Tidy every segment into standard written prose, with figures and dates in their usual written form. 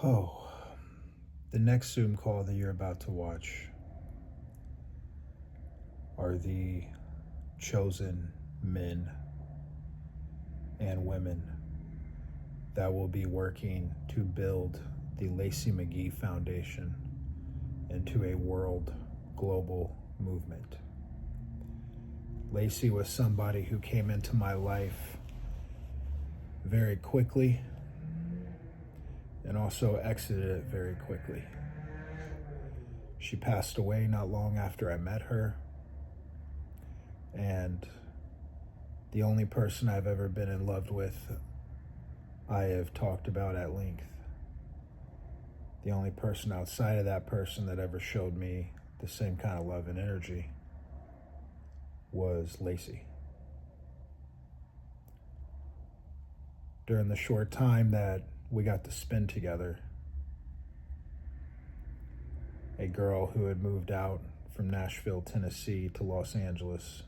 Oh, the next Zoom call that you're about to watch are the chosen men and women that will be working to build the Lacy Magee Foundation into a world global movement. Lacy was somebody who came into my life very quickly and also exited it very quickly. She passed away not long after I met her, and the only person I've ever been in love with, I have talked about at length. The only person outside of that person that ever showed me the same kind of love and energy was Lacy. During the short time that we got to spend together, a girl who had moved out from Nashville, Tennessee to Los Angeles,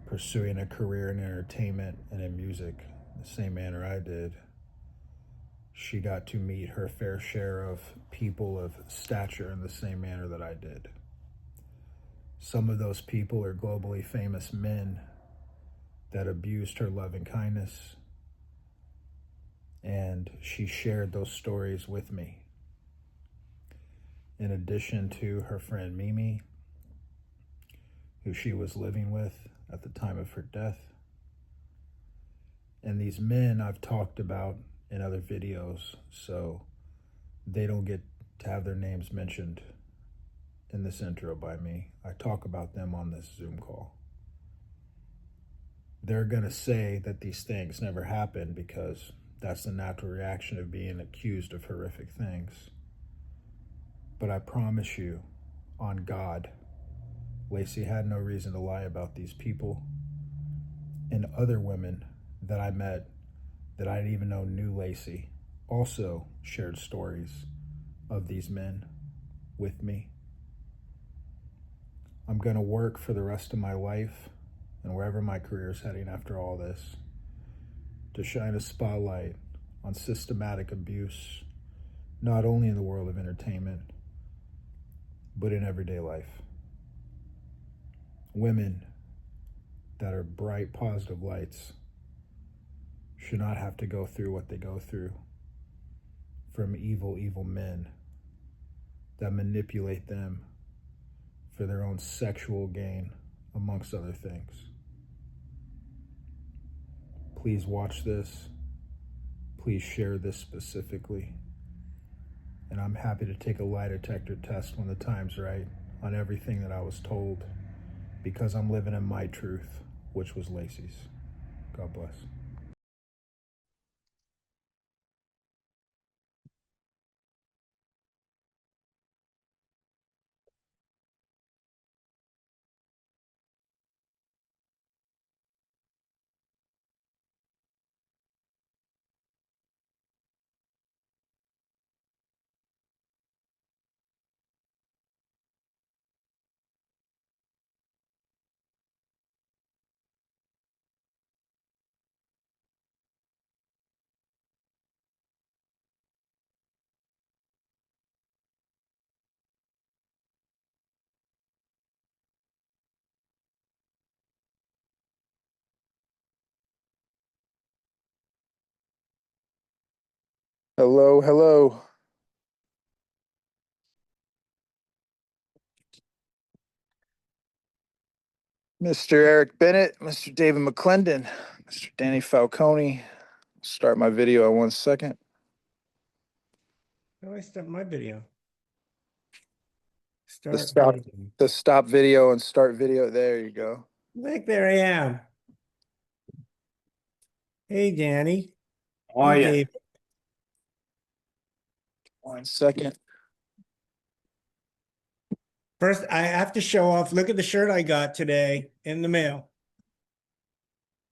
pursuing a career in entertainment and in music the same manner I did, she got to meet her fair share of people of stature in the same manner that I did. Some of those people are globally famous men that abused her love and kindness, and she shared those stories with me. In addition to her friend Mimi, who she was living with at the time of her death. And these men I've talked about in other videos, so they don't get to have their names mentioned in this intro by me. I talk about them on this Zoom call. They're going to say that these things never happened because that's the natural reaction of being accused of horrific things. But I promise you, on God, Lacy had no reason to lie about these people. And other women that I met that I didn't even know knew Lacy also shared stories of these men with me. I'm going to work for the rest of my life and wherever my career is heading after all this to shine a spotlight on systematic abuse, not only in the world of entertainment, but in everyday life. Women that are bright, positive lights should not have to go through what they go through from evil, evil men that manipulate them for their own sexual gain, amongst other things. Please watch this. Please share this specifically. And I'm happy to take a lie detector test when the time's right on everything that I was told, because I'm living in my truth, which was Lacy's. God bless. Hello, hello. Mr. Eric Bennett, Mr. David McClendon, Mr. Danny Falcone. Start my video in 1 second. How do I start my video? The Start stop, video. the stop video and start video. There you go. Look, there I am. Hey, Danny. Oh, Hey, yeah. Dave. 1 second. First, I have to show off. Look at the shirt I got today in the mail.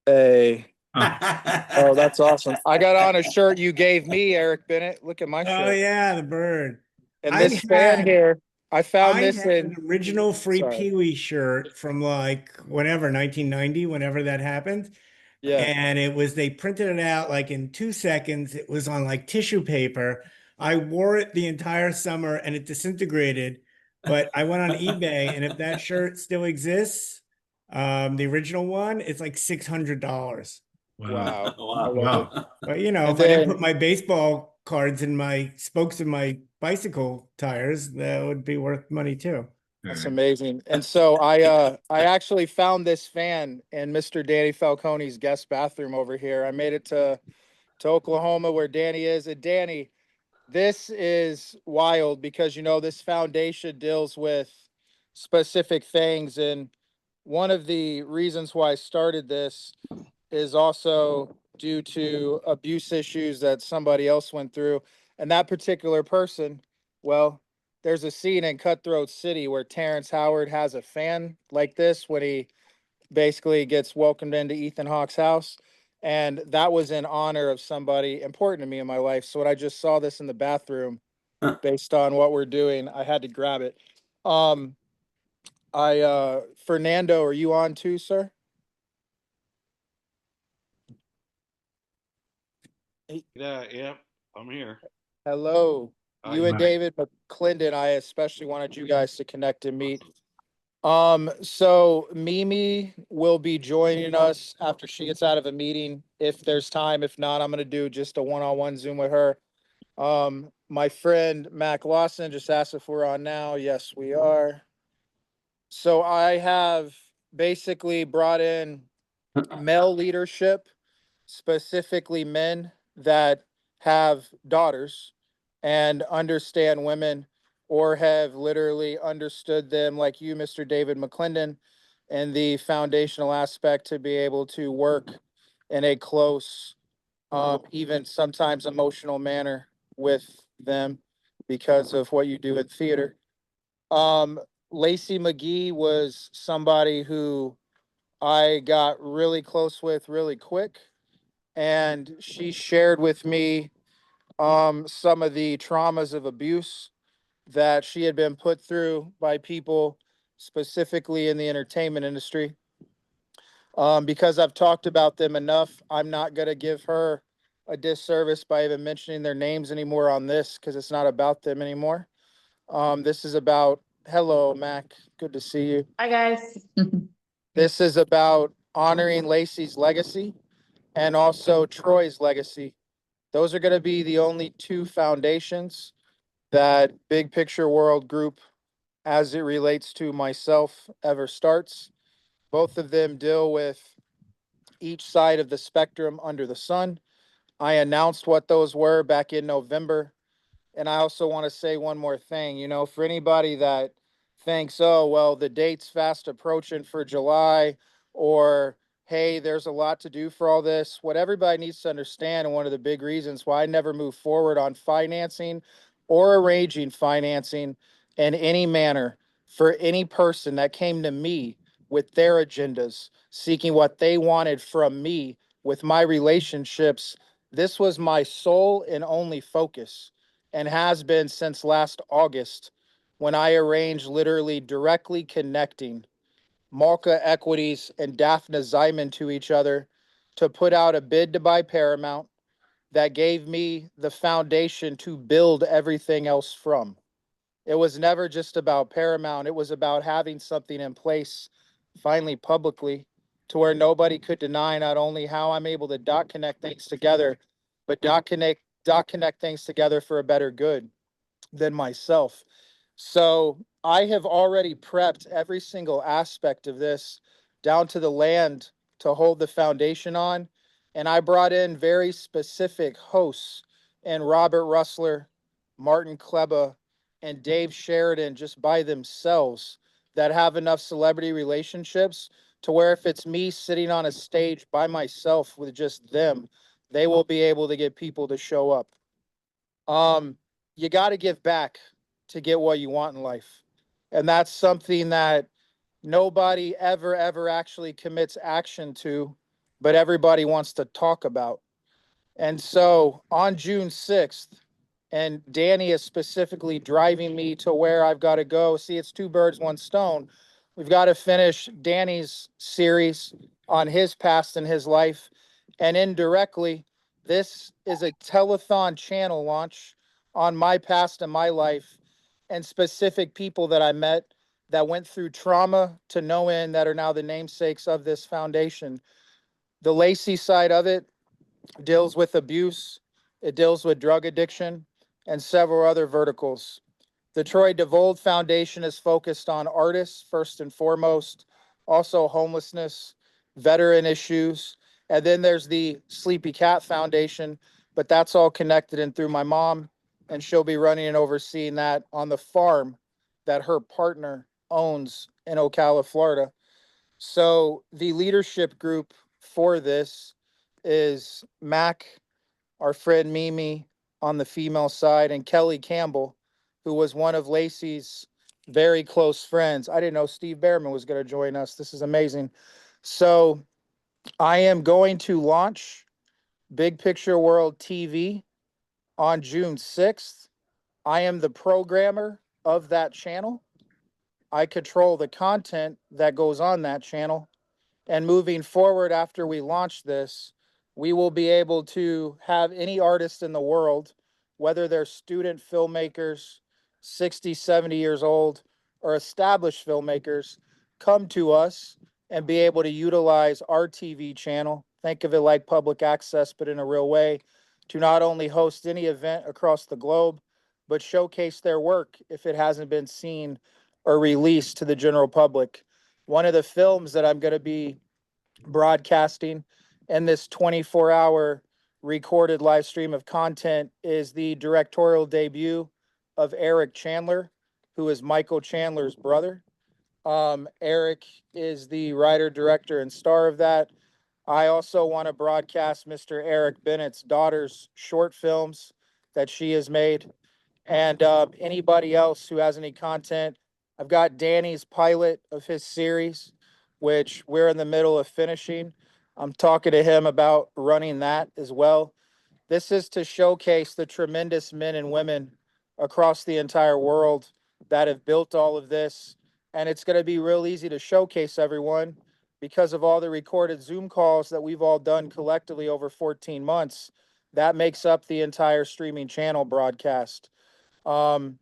Hey. Oh, that's awesome. I got on a shirt you gave me, Eric Bennett. Look at my shirt. Oh, yeah, the bird. And this fan here, I found I this had in an original Free sorry. Pee-wee shirt from like whenever, 1990, whenever that happened. Yeah. And they printed it out like in 2 seconds. It was on like tissue paper. I wore it the entire summer and it disintegrated. But I went on eBay, and if that shirt still exists, the original one, it's like $600. Wow. I Wow. love it. Wow. But you know, And if I didn't then put my baseball cards in my spokes in my bicycle tires, that would be worth money too. that's amazing. And so I actually found this fan in Mr. Danny Falcone's guest bathroom over here. I made it to Oklahoma where Danny is. And Danny, this is wild because this foundation deals with specific things. And one of the reasons why I started this is also due to abuse issues that somebody else went through. And that particular person, well, there's a scene in Cutthroat City where Terrence Howard has a fan like this when he basically gets welcomed into Ethan Hawke's house. And that was in honor of somebody important to me in my life. So when I just saw this in the bathroom, based on what we're doing, I had to grab it. Fernando, are you on too, sir? Yeah, I'm here. Hello. You and Hi. David McClendon, I especially wanted you guys to connect and meet. So Mimi will be joining us after she gets out of a meeting, if there's time. If not, I'm gonna do just a one-on-one Zoom with her. My friend Mac Lawson just asked if we're on now. Yes, we are. So I have basically brought in male leadership, specifically men that have daughters and understand women or have literally understood them, like you, Mr. David McClendon, and the foundational aspect to be able to work in a close, even sometimes emotional manner with them because of what you do in theater. Um, Lacy Magee was somebody who I got really close with really quick, and she shared with me some of the traumas of abuse that she had been put through by people specifically in the entertainment industry. Because I've talked about them enough, I'm not going to give her a disservice by even mentioning their names anymore on this because it's not about them anymore. This is about, hello, Mac. Good to see you. Hi, guys. This is about honoring Lacey's legacy and also Troy's legacy. Those are going to be the only two foundations that Big Picture World Group, as it relates to myself, ever starts. Both of them deal with each side of the spectrum under the sun. I announced what those were back in November. And I also want to say one more thing, for anybody that thinks, oh, well, the date's fast approaching for July, or hey, there's a lot to do for all this. What everybody needs to understand, and one of the big reasons why I never move forward on financing or arranging financing in any manner for any person that came to me with their agendas, seeking what they wanted from me with my relationships. This was my sole and only focus, and has been since last August, when I arranged literally directly connecting Malka Equities and Daphne Zyman to each other to put out a bid to buy Paramount that gave me the foundation to build everything else from. It was never just about Paramount. It was about having something in place, finally publicly, to where nobody could deny not only how I'm able to dot connect things together, but dot connect things together for a better good than myself. So I have already prepped every single aspect of this down to the land to hold the foundation on. And I brought in very specific hosts and Robert Russler, Martin Kleba, and Dave Sheridan just by themselves that have enough celebrity relationships to where if it's me sitting on a stage by myself with just them, they will be able to get people to show up. You got to give back to get what you want in life. And that's something that nobody ever actually commits action to, but everybody wants to talk about. And so on June 6th, and Danny is specifically driving me to where I've got to go. See, it's two birds, one stone. We've got to finish Danny's series on his past and his life. And indirectly, this is a telethon channel launch on my past and my life and specific people that I met that went through trauma to no end that are now the namesakes of this foundation. The Lacy side of it deals with abuse, it deals with drug addiction, and several other verticals. The Troy DeVold Foundation is focused on artists first and foremost, also homelessness, veteran issues, and then there's the Sleepy Cat Foundation, but that's all connected and through my mom, and she'll be running and overseeing that on the farm that her partner owns in Ocala, Florida. So the leadership group for this is Mac, our friend Mimi on the female side, and Kelly Campbell, who was one of Lacy's very close friends. I didn't know Steve Behrman was going to join us. This is amazing. So I am going to launch Big Picture World TV on June 6th. I am the programmer of that channel. I control the content that goes on that channel. And moving forward, after we launch this, we will be able to have any artist in the world, whether they're student filmmakers, 60, 70 years old, or established filmmakers, come to us and be able to utilize our TV channel. Think of it like public access, but in a real way, to not only host any event across the globe, but showcase their work if it hasn't been seen or released to the general public. One of the films that I'm going to be broadcasting in this 24-hour recorded live stream of content is the directorial debut of Eric Chandler, who is Michael Chandler's brother. Eric is the writer, director, and star of that. I also want to broadcast Mr. Eric Bennett's daughter's short films that she has made. And anybody else who has any content, I've got Danny's pilot of his series, which we're in the middle of finishing. I'm talking to him about running that as well. This is to showcase the tremendous men and women across the entire world that have built all of this. And it's going to be real easy to showcase everyone because of all the recorded Zoom calls that we've all done collectively over 14 months. That makes up the entire streaming channel broadcast. Um,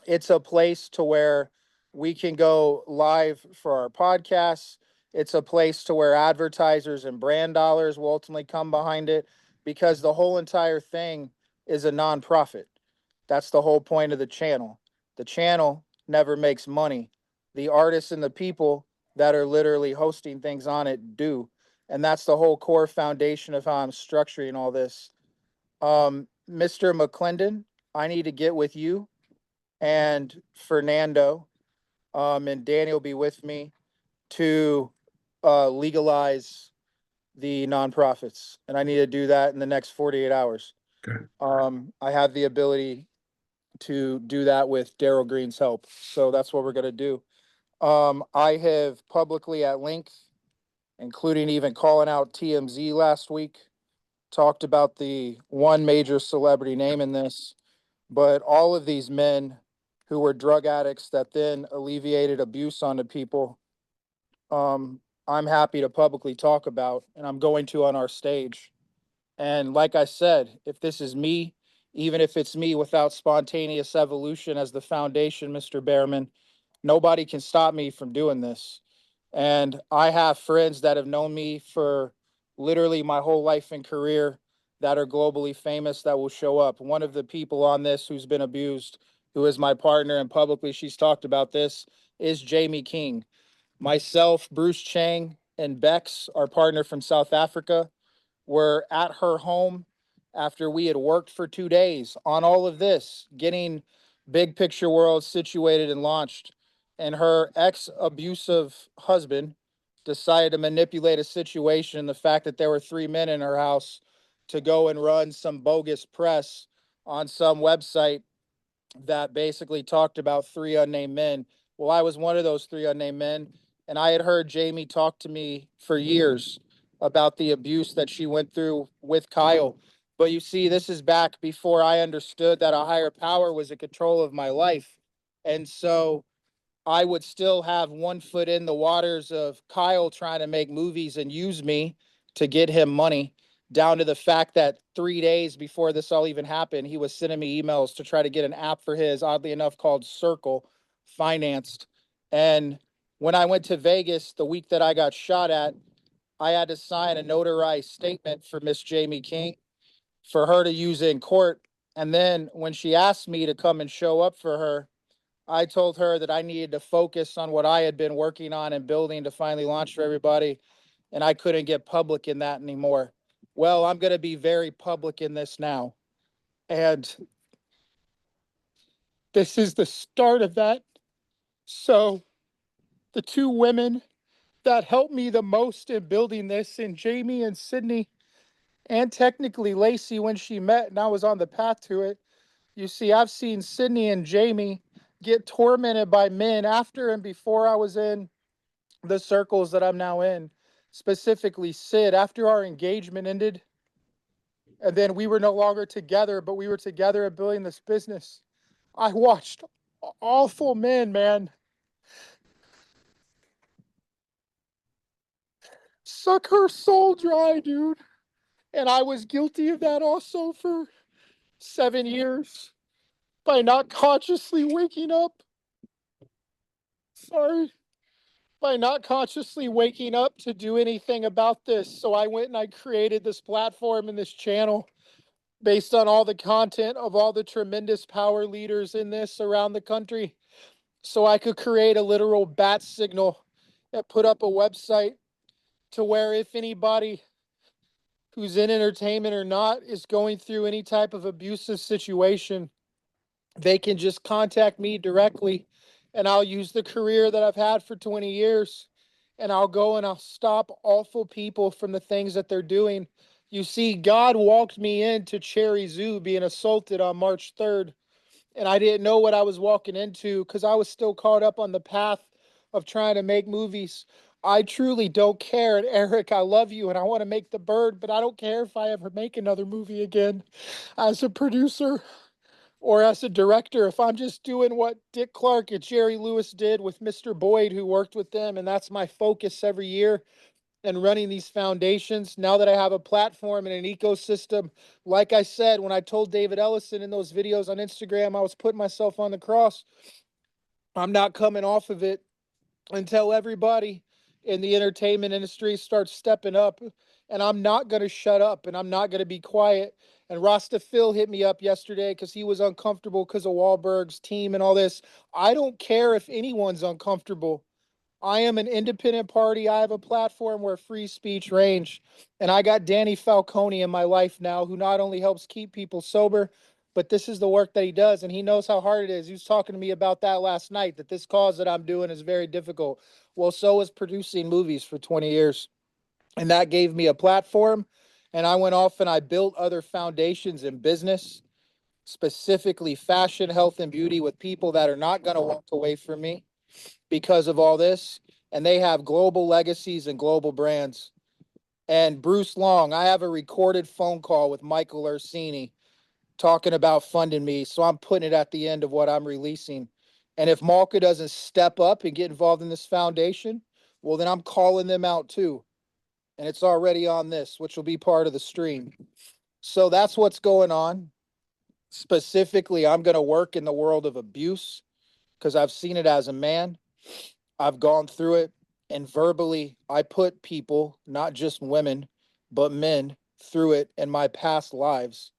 it's a place to where we can go live for our podcasts. It's a place to where advertisers and brand dollars will ultimately come behind it because the whole entire thing is a nonprofit. That's the whole point of the channel. The channel never makes money. The artists and the people that are literally hosting things on it do. And that's the whole core foundation of how I'm structuring all this. Mr. McClendon, I need to get with you and Fernando, and Danny will be with me to legalize the nonprofits. And I need to do that in the next 48 hours. Okay. I have the ability to do that with Daryl Green's help. So that's what we're going to do. I have publicly at length, including even calling out TMZ last week, talked about the one major celebrity name in this, but all of these men who were drug addicts that then alleviated abuse onto people, I'm happy to publicly talk about, and I'm going to on our stage. And like I said, if this is me, even if it's me without spontaneous evolution as the foundation, Mr. Behrman, nobody can stop me from doing this. And I have friends that have known me for literally my whole life and career that are globally famous that will show up. One of the people on this who's been abused, who is my partner, and publicly she's talked about this, is Jamie King. Myself, Bruce Chang, and Bex, our partner from South Africa, were at her home after we had worked for 2 days on all of this, getting Big Picture World situated and launched. And her ex-abusive husband decided to manipulate a situation, the fact that there were 3 men in her house, to go and run some bogus press on some website that basically talked about 3 unnamed men. Well, I was one of those 3 unnamed men, and I had heard Jamie talk to me for years about the abuse that she went through with Kyle. But you see, this is back before I understood that a higher power was in control of my life. And so I would still have 1 foot in the waters of Kyle trying to make movies and use me to get him money, down to the fact that 3 days before this all even happened, he was sending me emails to try to get an app for his, oddly enough, called Circle, financed. And when I went to Vegas the week that I got shot at, I had to sign a notarized statement for Miss Jamie King for her to use in court. And then when she asked me to come and show up for her, I told her that I needed to focus on what I had been working on and building to finally launch for everybody, and I couldn't get public in that anymore. Well, I'm going to be very public in this now. And this is the start of that. So, the two women that helped me the most in building this, and Jamie and Sydney, and technically Lacy when she met and I was on the path to it. You see, I've seen Sydney and Jamie get tormented by men after and before I was in the circles that I'm now in, specifically Sid, after our engagement ended. And then we were no longer together, but we were together at building this business. I watched awful men, man, suck her soul dry, dude. And I was guilty of that also for 7 years by not consciously waking up. Sorry. By not consciously waking up to do anything about this. So I went and I created this platform and this channel based on all the content of all the tremendous power leaders in this around the country. So I could create a literal bat signal and put up a website to where if anybody who's in entertainment or not is going through any type of abusive situation, they can just contact me directly, and I'll use the career that I've had for 20 years, and I'll go and I'll stop awful people from the things that they're doing. You see, God walked me into Cherry Zoo being assaulted on March 3rd, and I didn't know what I was walking into because I was still caught up on the path of trying to make movies. I truly don't care. And Eric, I love you and I want to make The Bird, but I don't care if I ever make another movie again as a producer or as a director. If I'm just doing what Dick Clark and Jerry Lewis did with Mr. Boyd, who worked with them, and that's my focus every year, and running these foundations. Now that I have a platform and an ecosystem, like I said, when I told David Ellison in those videos on Instagram, I was putting myself on the cross. I'm not coming off of it until everybody in the entertainment industry starts stepping up. And I'm not going to shut up and I'm not going to be quiet. And Rasta Phil hit me up yesterday because he was uncomfortable because of Wahlberg's team and all this. I don't care if anyone's uncomfortable. I am an independent party. I have a platform where free speech reigns. And I got Danny Falcone in my life now, who not only helps keep people sober, but this is the work that he does. And he knows how hard it is. He was talking to me about that last night, that this cause that I'm doing is very difficult. Well, so is producing movies for 20 years. And that gave me a platform. And I went off and I built other foundations in business, specifically fashion, health, and beauty, with people that are not going to walk away from me because of all this. And they have global legacies and global brands. And Bruce Long, I have a recorded phone call with Michael Orsini talking about funding me. So I'm putting it at the end of what I'm releasing. And if Malka doesn't step up and get involved in this foundation, well, then I'm calling them out too. And it's already on this, which will be part of the stream. So that's what's going on. Specifically, I'm going to work in the world of abuse because I've seen it as a man. I've gone through it, and verbally, I put people, not just women, but men, through it in my past lives.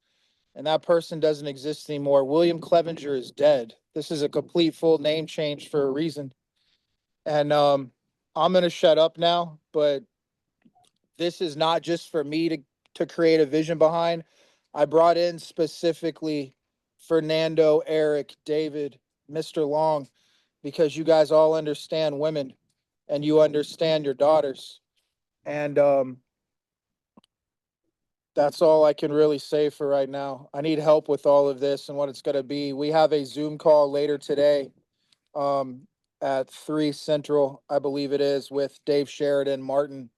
And that person doesn't exist anymore. William Clevenger is dead. This is a complete full name change for a reason. And I'm going to shut up now, but this is not just for me to create a vision behind. I brought in specifically Fernando, Eric, David, Mr. Long, because you guys all understand women and you understand your daughters. And that's all I can really say for right now. I need help with all of this and what it's going to be. We have a Zoom call later today at 3 Central, I believe it is, with Dave Sheridan, Martin,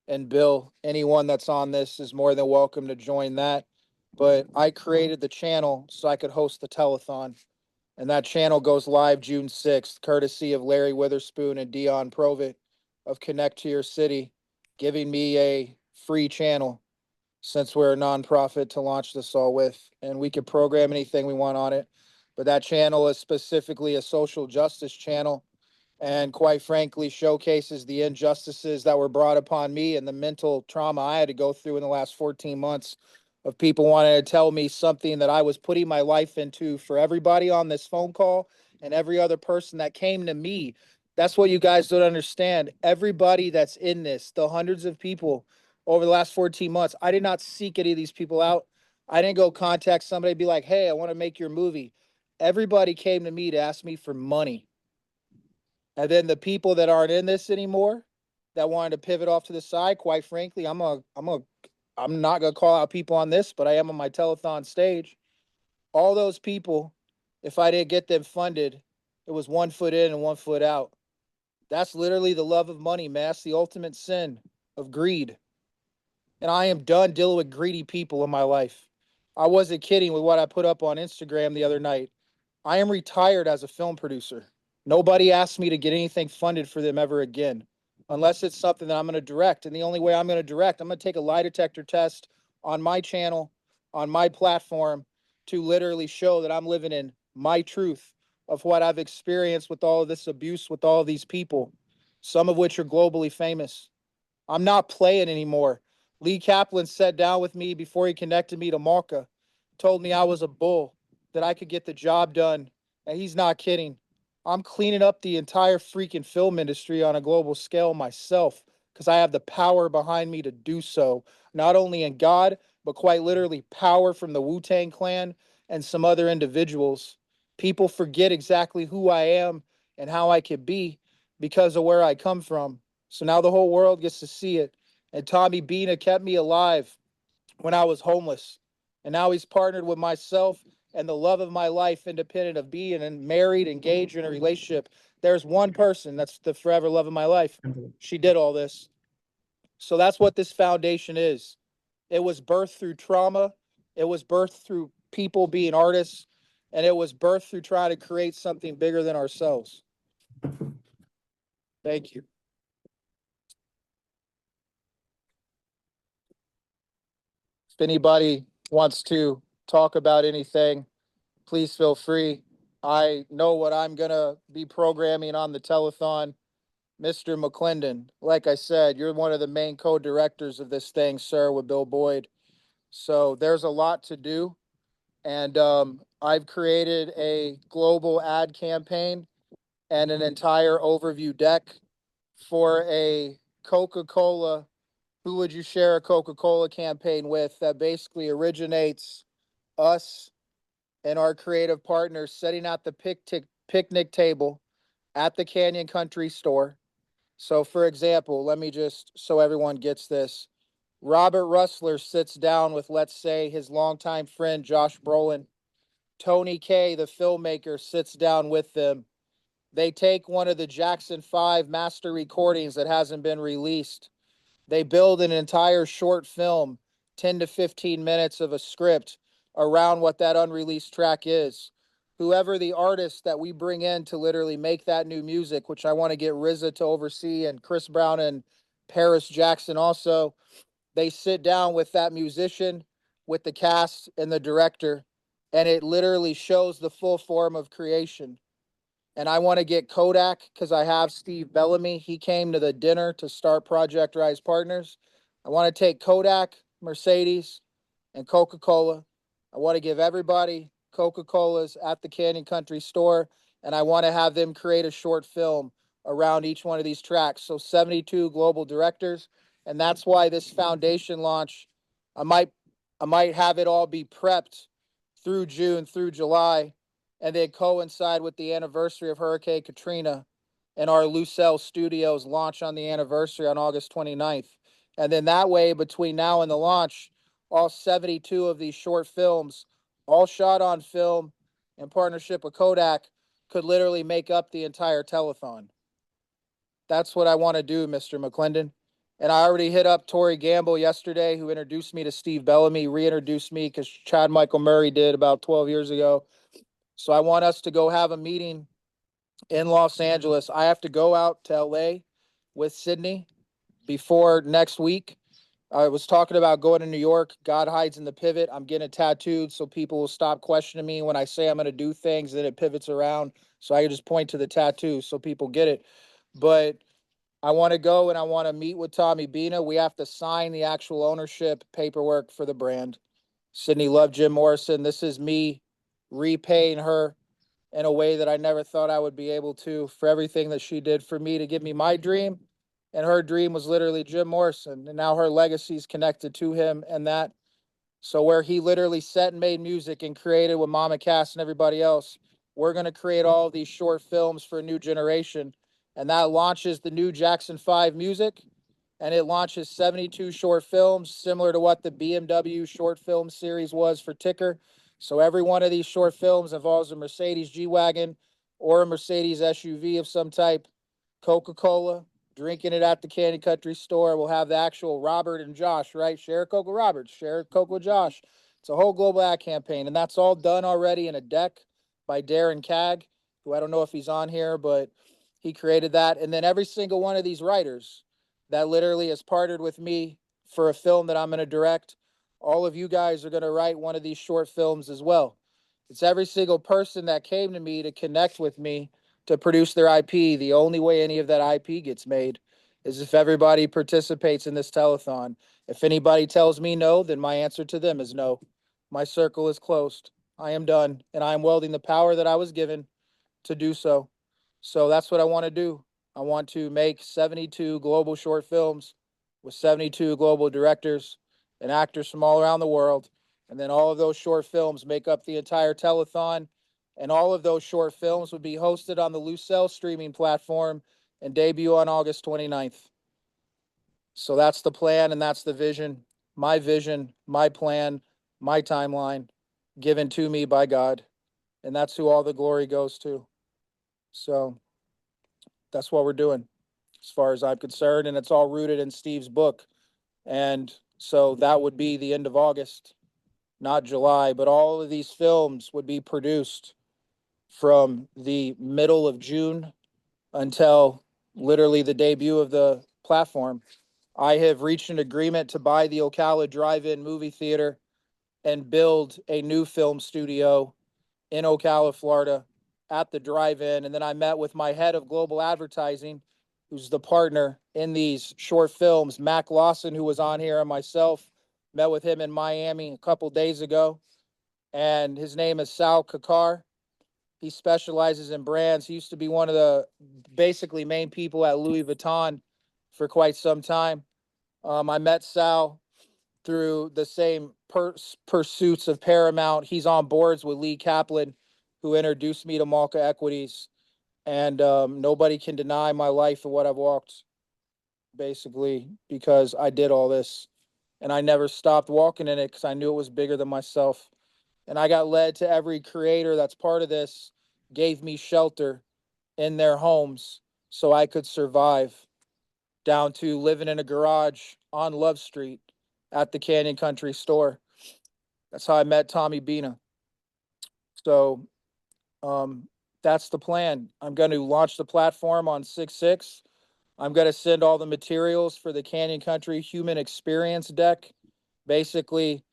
and Bill. Anyone that's on this is more than welcome to join that. But I created the channel so I could host the telethon. And that channel goes live June 6th, courtesy of Larry Witherspoon and Dion Provit of Connect to Your City, giving me a free channel since we're a nonprofit to launch this all with. And we can program anything we want on it. But that channel is specifically a social justice channel, and quite frankly showcases the injustices that were brought upon me and the mental trauma I had to go through in the last 14 months of people wanting to tell me something that I was putting my life into for everybody on this phone call and every other person that came to me. That's what you guys don't understand. Everybody that's in this, the hundreds of people over the last 14 months, I did not seek any of these people out. I didn't go contact somebody, be like, hey, I want to make your movie. Everybody came to me to ask me for money. And then the people that aren't in this anymore, that wanted to pivot off to the side, quite frankly, I'm not gonna call out people on this, but I am on my telethon stage. All those people, if I didn't get them funded, it was 1 foot in and 1 foot out. That's literally the love of money, man. That's the ultimate sin of greed. And I am done dealing with greedy people in my life. I wasn't kidding with what I put up on Instagram the other night. I am retired as a film producer. Nobody asked me to get anything funded for them ever again, unless it's something that I'm going to direct. And the only way I'm going to direct, I'm going to take a lie detector test on my channel, on my platform, to literally show that I'm living in my truth of what I've experienced with all of this abuse, with all of these people, some of which are globally famous. I'm not playing anymore. Lee Kaplan sat down with me before he connected me to Malka, told me I was a bull, that I could get the job done. And he's not kidding. I'm cleaning up the entire freaking film industry on a global scale myself because I have the power behind me to do so. Not only in God, but quite literally power from the Wu-Tang Clan and some other individuals. People forget exactly who I am and how I could be because of where I come from. So now the whole world gets to see it. And Tommy Bina kept me alive when I was homeless. And now he's partnered with myself and the love of my life, independent of being and married, engaged in a relationship. There's one person that's the forever love of my life. She did all this. So that's what this foundation is. It was birthed through trauma. It was birthed through people being artists. And it was birthed through trying to create something bigger than ourselves. Thank you. If anybody wants to talk about anything, please feel free. I know what I'm going to be programming on the telethon. Mr. McClendon, like I said, you're one of the main co-directors of this thing, sir, with Bill Boyd. So there's a lot to do. And I've created a global ad campaign and an entire overview deck for a Coca-Cola. Who would you share a Coca-Cola campaign with that basically originates us and our creative partners setting out the picnic table at the Canyon Country store. So for example, let me just, so everyone gets this. Robert Russler sits down with, let's say, his longtime friend, Josh Brolin. Tony Kaye, the filmmaker, sits down with them. They take one of the Jackson 5 master recordings that hasn't been released. They build an entire short film, 10 to 15 minutes of a script around what that unreleased track is. Whoever the artist that we bring in to literally make that new music, which I want to get RZA to oversee and Chris Brown and Paris Jackson also, they sit down with that musician, with the cast and the director, and it literally shows the full form of creation. And I want to get Kodak because I have Steve Bellamy. He came to the dinner to start Project Rise Partners. I want to take Kodak, Mercedes, and Coca-Cola. I want to give everybody Coca-Colas at the Canyon Country store, and I want to have them create a short film around each one of these tracks. So 72 global directors, and that's why this foundation launch, I might have it all be prepped through June, through July, and then coincide with the anniversary of Hurricane Katrina and our Lucelle Studios launch on the anniversary on August 29th. And then that way, between now and the launch, all 72 of these short films, all shot on film in partnership with Kodak, could literally make up the entire telethon. That's what I want to do, Mr. McClendon. And I already hit up Tori Gamble yesterday, who introduced me to Steve Bellamy, reintroduced me because Chad Michael Murray did about 12 years ago. So I want us to go have a meeting in Los Angeles. I have to go out to LA with Sydney before next week. I was talking about going to New York. God hides in the pivot. I'm getting it tattooed so people will stop questioning me when I say I'm going to do things, then it pivots around. So I can just point to the tattoo so people get it. But I want to go and I want to meet with Tommy Bina. We have to sign the actual ownership paperwork for the brand. Sydney loved Jim Morrison. This is me repaying her in a way that I never thought I would be able to for everything that she did for me to give me my dream. And her dream was literally Jim Morrison. And now her legacy is connected to him and that. So where he literally set and made music and created with Mama Cass and everybody else, we're going to create all these short films for a new generation. And that launches the new Jackson 5 music. And it launches 72 short films, similar to what the BMW short film series was for Ticker. So every one of these short films involves a Mercedes G-Wagon or a Mercedes SUV of some type, Coca-Cola, drinking it at the Candy Country store. We'll have the actual Robert and Josh, right? Share a Coke with Robert, share a Coke with Josh. It's a whole global ad campaign, and that's all done already in a deck by Darren Cagg, who I don't know if he's on here, but he created that. And then every single one of these writers that literally has partnered with me for a film that I'm going to direct, all of you guys are going to write one of these short films as well. It's every single person that came to me to connect with me to produce their IP. The only way any of that IP gets made is if everybody participates in this telethon. If anybody tells me no, then my answer to them is no. My circle is closed. I am done, and I am wielding the power that I was given to do so. So that's what I want to do. I want to make 72 global short films with 72 global directors and actors from all around the world. And then all of those short films make up the entire telethon. And all of those short films would be hosted on the Lucelle streaming platform and debut on August 29th. So that's the plan and that's the vision. My vision, my plan, my timeline given to me by God. And that's who all the glory goes to. So that's what we're doing as far as I'm concerned. And it's all rooted in Steve's book. And so that would be the end of August, not July, but all of these films would be produced from the middle of June until literally the debut of the platform. I have reached an agreement to buy the Ocala Drive-In movie theater and build a new film studio in Ocala, Florida at the drive-in. And then I met with my head of global advertising, who's the partner in these short films, Mac Lawson, who was on here, and myself met with him in Miami a couple days ago. And his name is Sal Kakar. He specializes in brands. He used to be one of the basically main people at Louis Vuitton for quite some time. I met Sal through the same pursuits of Paramount. He's on boards with Lee Kaplan, who introduced me to Malka Equities. And nobody can deny my life and what I've walked, basically, because I did all this. And I never stopped walking in it because I knew it was bigger than myself. And I got led to every creator that's part of this, gave me shelter in their homes so I could survive, down to living in a garage on Love Street at the Canyon Country store. That's how I met Tommy Bina. So that's the plan. I'm going to launch the platform on 6/6. I'm going to send all the materials for the Canyon Country Human Experience deck. Basically,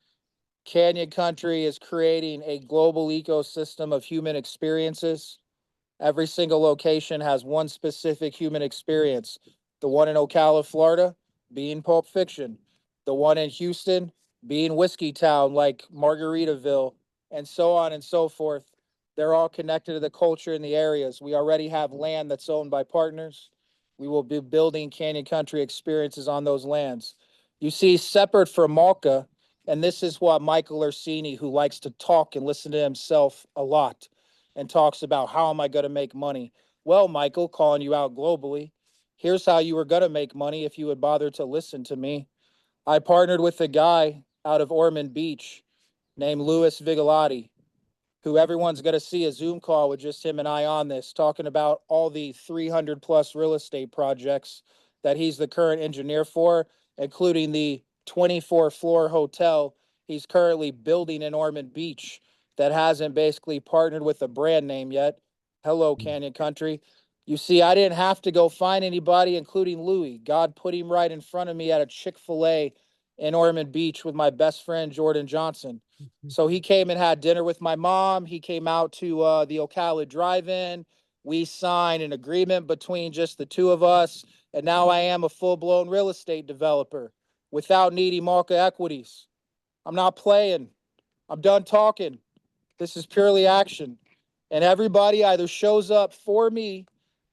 Canyon Country is creating a global ecosystem of human experiences. Every single location has one specific human experience. The one in Ocala, Florida, being Pulp Fiction. The one in Houston, being Whiskey Town, like Margaritaville, and so on and so forth. They're all connected to the culture in the areas. We already have land that's owned by partners. We will be building Canyon Country experiences on those lands. You see, separate from Malka, and this is what Michael Orsini, who likes to talk and listen to himself a lot, and talks about how am I going to make money? Well, Michael, calling you out globally, here's how you were going to make money if you would bother to listen to me. I partnered with a guy out of Ormond Beach named Louis Vigalotti, who everyone's going to see a Zoom call with just him and I on this, talking about all the 300 plus real estate projects that he's the current engineer for, including the 24 floor hotel he's currently building in Ormond Beach that hasn't basically partnered with a brand name yet. Hello, Canyon Country. You see, I didn't have to go find anybody, including Louis. God put him right in front of me at a Chick-fil-A in Ormond Beach with my best friend, Jordan Johnson. So he came and had dinner with my mom. He came out to the Ocala Drive-In. We signed an agreement between just the two of us. And now I am a full-blown real estate developer without needing market equities. I'm not playing. I'm done talking. This is purely action. And everybody either shows up for me,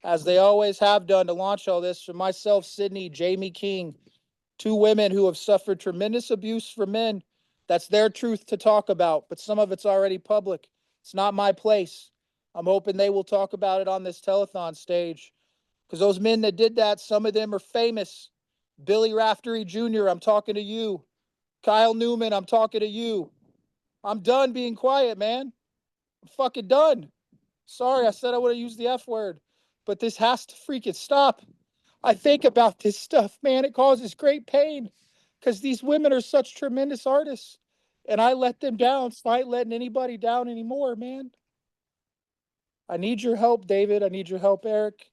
as they always have done to launch all this, for myself, Sydney, Jamie King, two women who have suffered tremendous abuse from men. That's their truth to talk about, but some of it's already public. It's not my place. I'm hoping they will talk about it on this telethon stage, because those men that did that, some of them are famous. Billy Raftery Jr., I'm talking to you. Kyle Newman, I'm talking to you. I'm done being quiet, man. I'm fucking done. Sorry, I said I would have used the F word, but this has to freaking stop. I think about this stuff, man. It causes great pain because these women are such tremendous artists, and I let them down, so I ain't letting anybody down anymore, man. I need your help, David. I need your help, Eric.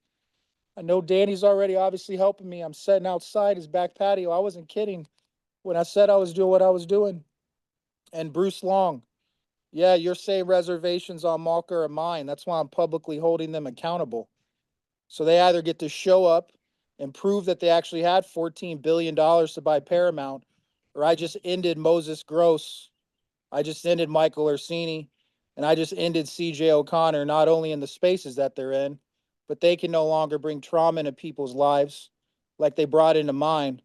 I know Danny's already obviously helping me. I'm sitting outside his back patio. I wasn't kidding when I said I was doing what I was doing. And Bruce Long, yeah, you're saying reservations on Malker are mine. That's why I'm publicly holding them accountable. So they either get to show up and prove that they actually had $14 billion to buy Paramount, or I just ended Moses Gross. I just ended Michael Orsini, and I just ended CJ O'Connor, not only in the spaces that they're in, but they can no longer bring trauma into people's lives like they brought into mine,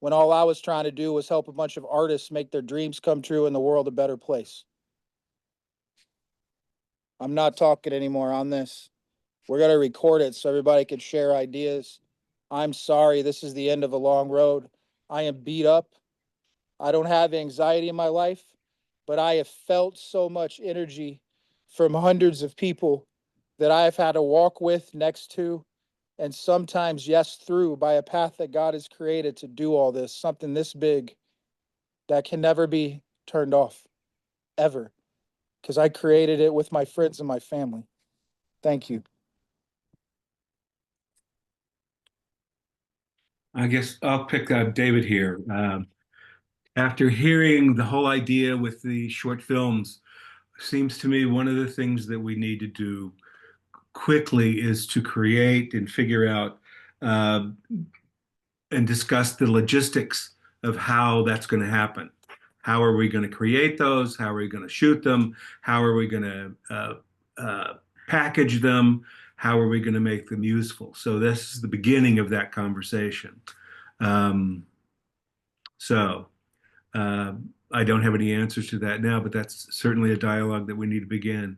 when all I was trying to do was help a bunch of artists make their dreams come true and the world a better place. I'm not talking anymore on this. We're going to record it so everybody can share ideas. I'm sorry. This is the end of a long road. I am beat up. I don't have anxiety in my life, but I have felt so much energy from hundreds of people that I have had to walk with, next to, and sometimes, yes, through, by a path that God has created to do all this, something this big that can never be turned off, ever, because I created it with my friends and my family. Thank you. I guess I'll pick David here. After hearing the whole idea with the short films, seems to me one of the things that we need to do quickly is to create and figure out uh, and discuss the logistics of how that's going to happen. How are we going to create those? How are we going to shoot them? How are we going to package them? How are we going to make them useful? So this is the beginning of that conversation. Um, so uh, I don't have any answers to that now, but that's certainly a dialogue that we need to begin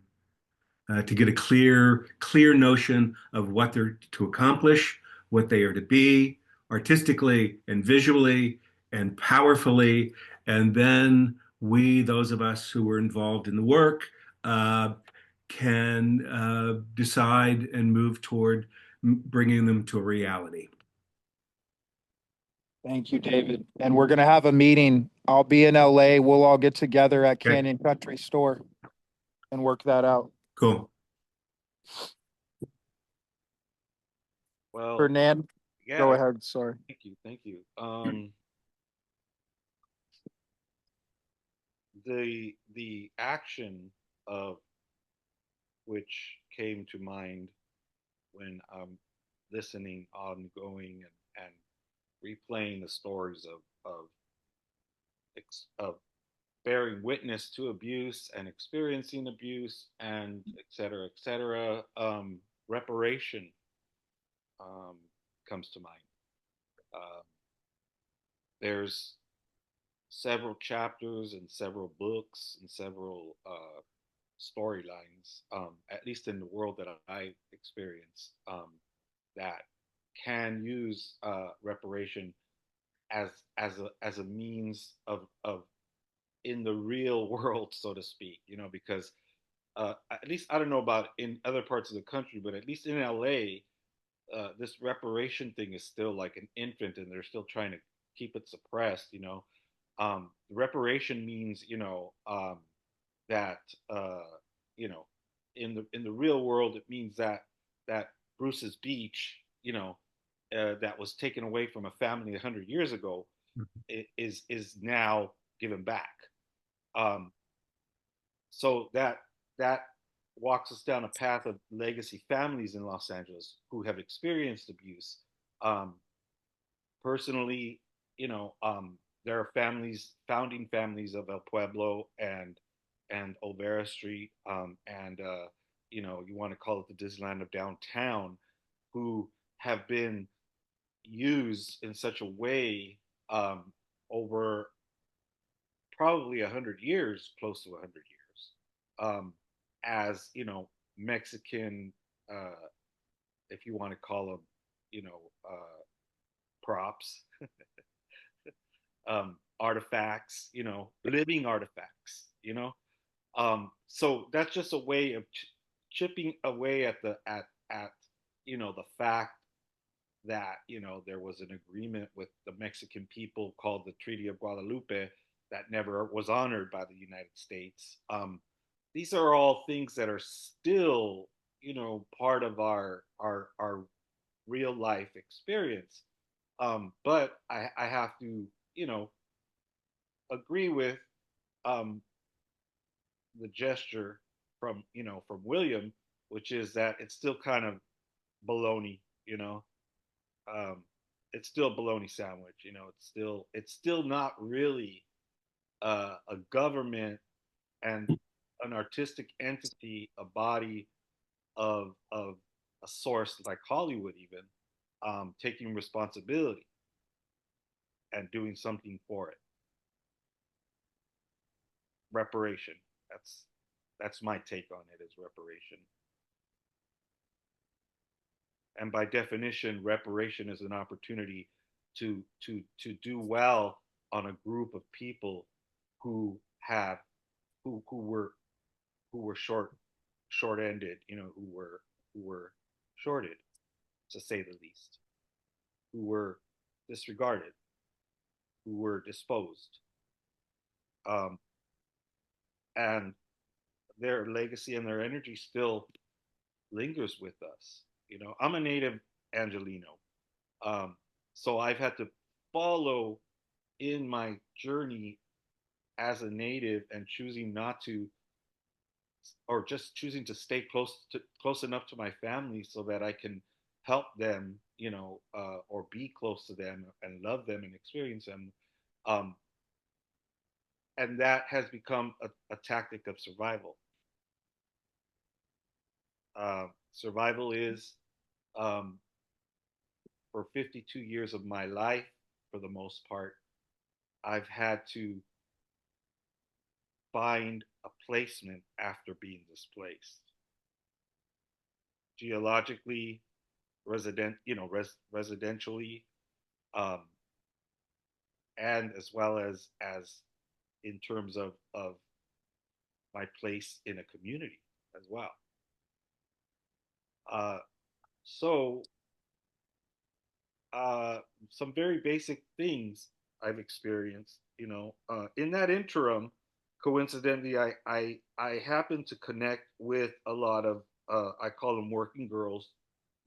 to get a clear notion of what they're to accomplish, what they are to be, artistically and visually and powerfully, and then we, those of us who were involved in the work, can decide and move toward bringing them to a reality. Thank you, David. And we're going to have a meeting. I'll be in LA. We'll all get together at Okay. Canyon Country Store and work that out. Cool. Well, Fernand, yeah, go ahead. Sorry. thank you. The action of which came to mind when I'm listening, ongoing, and replaying the stories of bearing witness to abuse and experiencing abuse and et cetera, et cetera. Reparation um, comes to mind. Uh, there's several chapters and several books and several storylines, at least in the world that I experience, that can use reparation as as a means of in the real world, so to speak. Because at least I don't know about in other parts of the country, but at least in LA, this reparation thing is still like an infant, and they're still trying to keep it suppressed. Reparation means that you know, in the real world, it means that that Bruce's Beach, that was taken away from a family 100 years ago, is now given back. Um, so that walks us down a path of legacy families in Los Angeles who have experienced abuse. Um, Personally, there are families, founding families of El Pueblo and Olvera Street, and you want to call it the Disneyland of downtown, who have been used in such a way over probably 100 years, close to 100 years, as Mexican, uh, if you want to call them, props, artifacts, living artifacts, So that's just a way of chipping away at at the fact that there was an agreement with the Mexican people called the Treaty of Guadalupe that never was honored by the United States. These are all things that are still part of our real life experience. But I have to agree with um, the gesture from William, which is that it's still kind of baloney. Um, it's still a bologna sandwich. It's still not really a government and an artistic entity, a body of a source like Hollywood, even taking responsibility and doing something for it. Reparation. That's my take on it, is reparation. And by definition, reparation is an opportunity to do well on a group of people who have who were short ended, who were shorted, to say the least, who were disregarded, who were disposed, um, and their legacy and their energy still lingers with us. I'm a native Angelino, um, so I've had to follow in my journey as a native and choosing not to, or just choosing to stay close enough to my family so that I can help them, or be close to them and love them and experience them. Um, and that has become a tactic of survival. Survival is, um, for 52 years of my life, for the most part, I've had to find a placement after being displaced. Geologically, residentially, um, and as well as in terms of my place in a community as well. Uh, so uh, some very basic things I've experienced. In that interim, coincidentally, I happened to connect with a lot of, I call them working girls,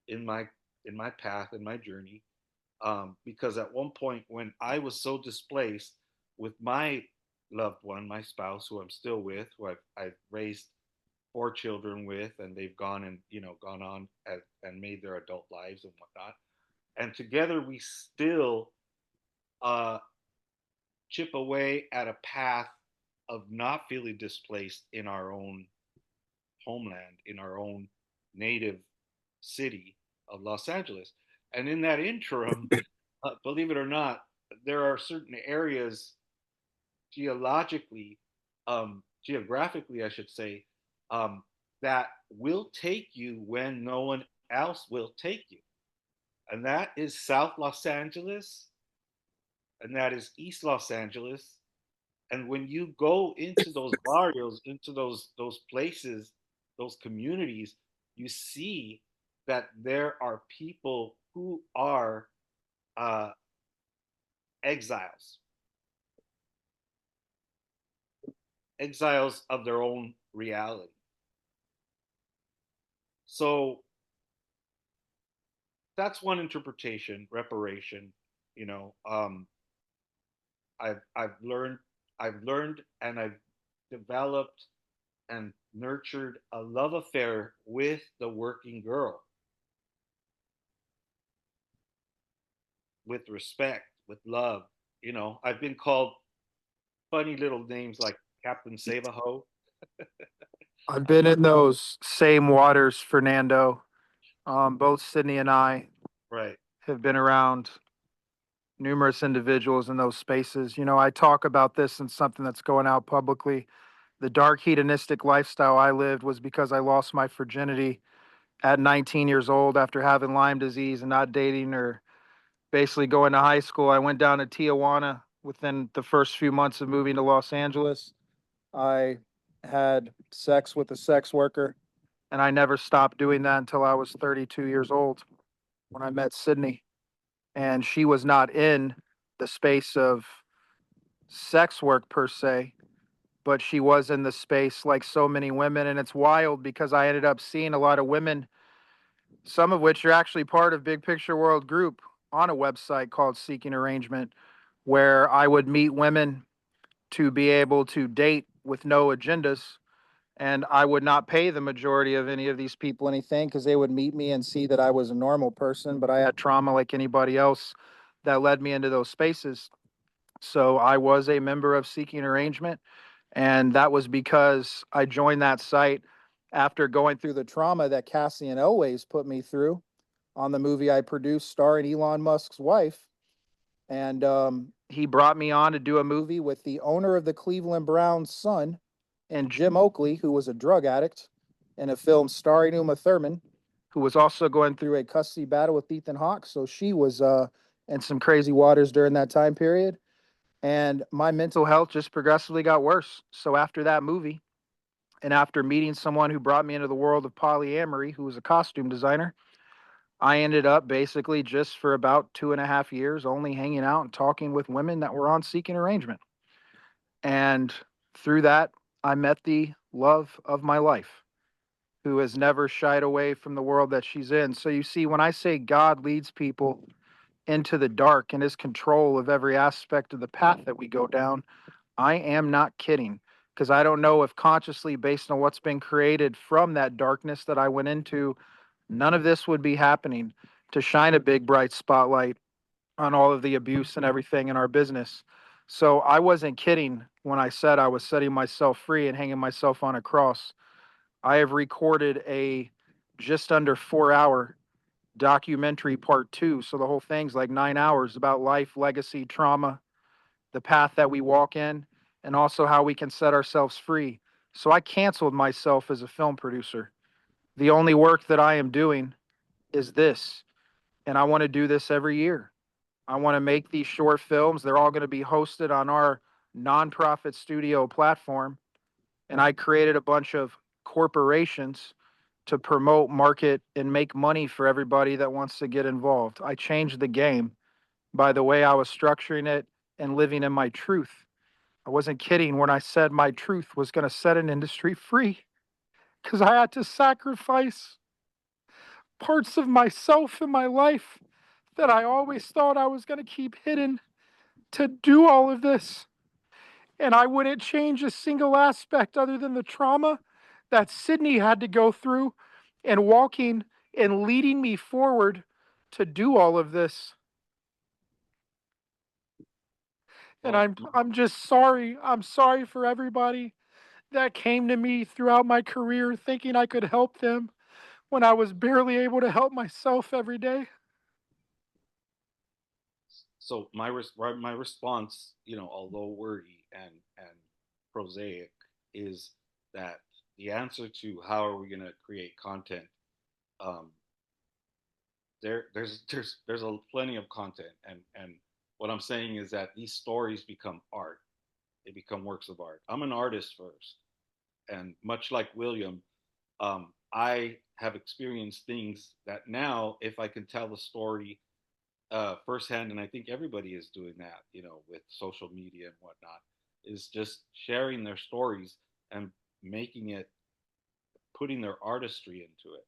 in my path, in my journey, because at one point when I was so displaced with my loved one, my spouse, who I'm still with, who I've raised 4 children with, and they've gone on and made their adult lives and whatnot, and together we still uh, chip away at a path of not feeling displaced in our own homeland, in our own native city of Los Angeles. And in that interim, believe it or not, there are certain areas geologically, geographically, I should say, um, that will take you when no one else will take you. And that is South Los Angeles, and that is East Los Angeles. And when you go into those barrios, into those places, those communities, you see that there are people who are uh, exiles, exiles of their own reality. So that's one interpretation, reparation. You know, I've learned and I've developed and nurtured a love affair with the working girl, with respect, with love. You know, I've been called funny little names like Captain Save a Ho. I've been in those same waters, Fernando. Both Sydney and I Right. have been around numerous individuals in those spaces. You know, I talk about this in something that's going out publicly. The dark hedonistic lifestyle I lived was because I lost my virginity at 19 years old after having Lyme disease and not dating or basically going to high school. I went down to Tijuana within the first few months of moving to Los Angeles. I had sex with a sex worker, and I never stopped doing that until I was 32 years old when I met Sydney. And she was not in the space of sex work per se, but she was in the space like so many women. And it's wild because I ended up seeing a lot of women, some of which are actually part of Big Picture World Group, on a website called Seeking Arrangement, where I would meet women to be able to date with no agendas. And I would not pay the majority of any of these people anything because they would meet me and see that I was a normal person, but I had trauma like anybody else that led me into those spaces. So I was a member of Seeking Arrangement. And that was because I joined that site after going through the trauma that Cassian always put me through on the movie I produced starring Elon Musk's wife. And he brought me on to do a movie with the owner of the Cleveland Browns' son and Jim Oakley, who was a drug addict, in a film starring Uma Thurman, who was also going through a custody battle with Ethan Hawke. So she was in some crazy waters during that time period. And my mental health just progressively got worse. So after that movie, and after meeting someone who brought me into the world of polyamory, who was a costume designer, I ended up basically just for about 2.5 years only hanging out and talking with women that were on Seeking Arrangement. And through that, I met the love of my life, who has never shied away from the world that she's in. So you see, when I say God leads people into the dark and is control of every aspect of the path that we go down, I am not kidding. Because I don't know if consciously, based on what's been created from that darkness that I went into, none of this would be happening to shine a big bright spotlight on all of the abuse and everything in our business. So I wasn't kidding when I said I was setting myself free and hanging myself on a cross. I have recorded a just under 4 hour documentary part two. So the whole thing's like 9 hours about life, legacy, trauma, the path that we walk in, and also how we can set ourselves free. So I canceled myself as a film producer. The only work that I am doing is this, and I want to do this every year. I want to make these short films. They're all going to be hosted on our nonprofit studio platform. And I created a bunch of corporations to promote, market, and make money for everybody that wants to get involved. I changed the game by the way I was structuring it and living in my truth. I wasn't kidding when I said my truth was going to set an industry free because I had to sacrifice parts of myself in my life that I always thought I was going to keep hidden to do all of this. And I wouldn't change a single aspect other than the trauma that Sydney had to go through and walking and leading me forward to do all of this. And Well, I'm just sorry. I'm sorry for everybody that came to me throughout my career thinking I could help them when I was barely able to help myself every day. so my response, you know, although wordy and prosaic, is that the answer to how are we going to create content, um, there's a plenty of content, and what I'm saying is that these stories become art. They become works of art. I'm an artist first, and much like William, I have experienced things that now, if I can tell the story firsthand, and I think everybody is doing that, you know, with social media and whatnot. is just sharing their stories and making it, putting their artistry into it.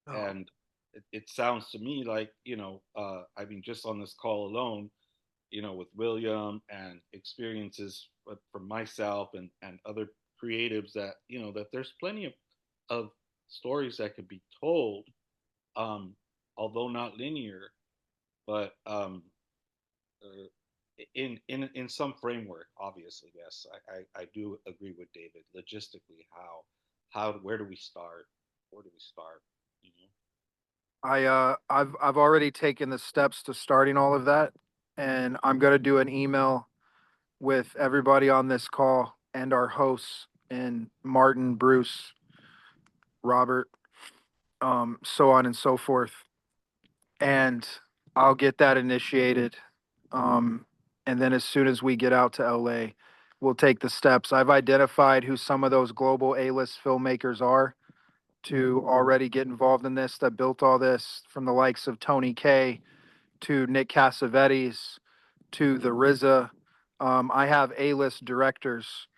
Oh, And it sounds to me like, I mean, just on this call alone, with William and experiences from myself and other creatives, that that there's plenty of stories that could be told, um, although not linear, but uh, in some framework. Obviously, yes, I do agree with David. Logistically, how where do we start? Where do we start? You know? I've already taken the steps to starting all of that, and I'm gonna do an email with everybody on this call and our hosts and Martin, Bruce, Robert, so on and so forth. And I'll get that initiated. Um, and then as soon as we get out to LA, we'll take the steps. I've identified who some of those global A-list filmmakers are to already get involved in this, that built all this, from the likes of Tony Kaye to Nick Cassavetes to the RZA. I have A-list directors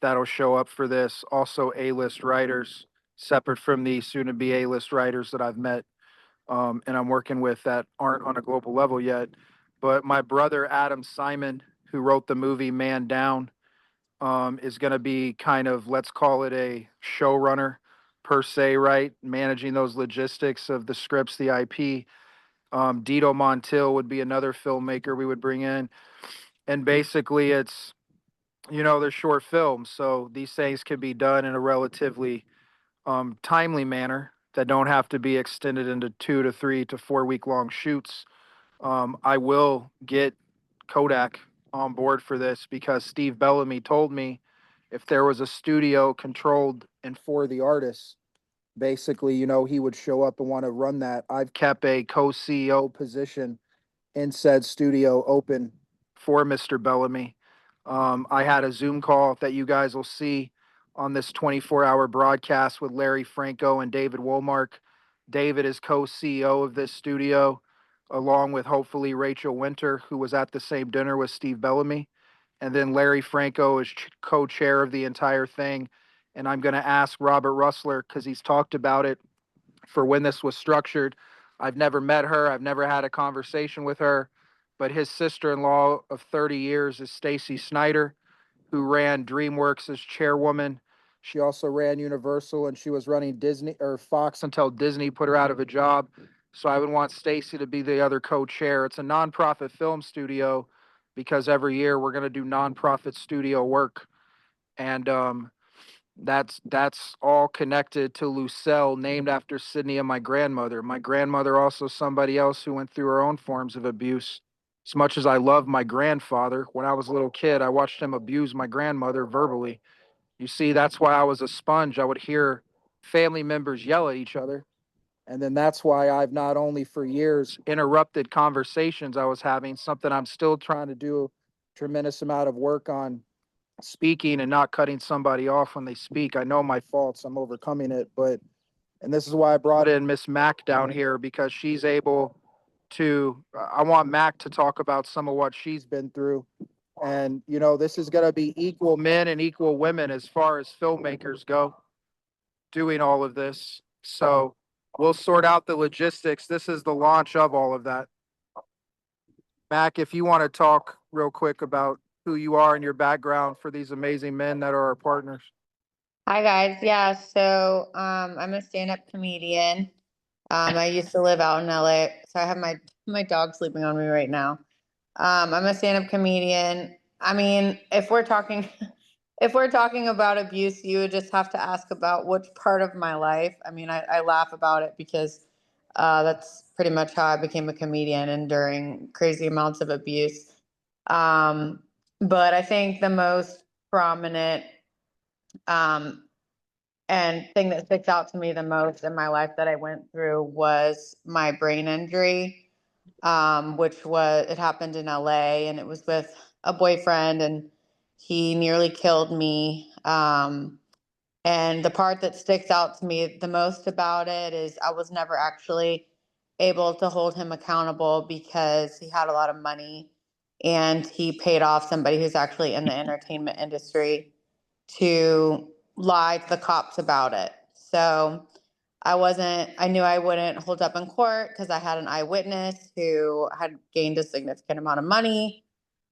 that'll show up for this, also A-list writers, separate from the soon-to-be A-list writers that I've met and I'm working with that aren't on a global level yet. But my brother Adam Simon, who wrote the movie Man Down, is going to be kind of, let's call it a showrunner per se, right? Managing those logistics of the scripts, the IP. Dito Montiel would be another filmmaker we would bring in. And basically, it's, they're short films. So these things can be done in a relatively timely manner that don't have to be extended into 2 to 3 to 4 week long shoots. I will get Kodak on board for this because Steve Bellamy told me if there was a studio controlled and for the artists, basically, he would show up and want to run that. I've kept a co-CEO position in said studio open for Mr. Bellamy. I had a Zoom call that you guys will see on this 24-hour broadcast with Larry Franco and David Womark. David is co-CEO of this studio, along with hopefully Rachel Winter, who was at the same dinner with Steve Bellamy. And then Larry Franco is co-chair of the entire thing. And I'm going to ask Robert Russler, because he's talked about it, for when this was structured. I've never met her. I've never had a conversation with her, but his sister-in-law of 30 years is Stacy Snyder, who ran DreamWorks as chairwoman. She also ran Universal, and she was running Disney or Fox until Disney put her out of a job. So I would want Stacy to be the other co-chair. It's a nonprofit film studio because every year we're going to do nonprofit studio work. And that's all connected to Lucelle, named after Sydney and my grandmother. My grandmother also somebody else who went through her own forms of abuse. As much as I love my grandfather, when I was a little kid, I watched him abuse my grandmother verbally. You see, that's why I was a sponge. I would hear family members yell at each other. And then that's why I've not only for years interrupted conversations I was having, something I'm still trying to do a tremendous amount of work on, speaking and not cutting somebody off when they speak. I know my faults. I'm overcoming it, and this is why I brought in Miss Mac down here, because she's able to, I want Mac to talk about some of what she's been through. And, this is going to be equal men and equal women as far as filmmakers go doing all of this. So we'll sort out the logistics. This is the launch of all of that. Mac, if you want to talk real quick about who you are and your background for these amazing men that are our partners. Hi guys. Yeah, so I'm a stand-up comedian. I used to live out in LA, so I have my dog sleeping on me right now. I'm a stand-up comedian. I mean, if we're talking if we're talking about abuse, you would just have to ask about which part of my life. I mean, I laugh about it because that's pretty much how I became a comedian, enduring crazy amounts of abuse. Um, but I think the most prominent um, and thing that sticks out to me the most in my life that I went through was my brain injury, it happened in LA, and it was with a boyfriend, and he nearly killed me. And the part that sticks out to me the most about it is I was never actually able to hold him accountable because he had a lot of money and he paid off somebody who's actually in the entertainment industry to lie to the cops about it. So I knew I wouldn't hold up in court because I had an eyewitness who had gained a significant amount of money.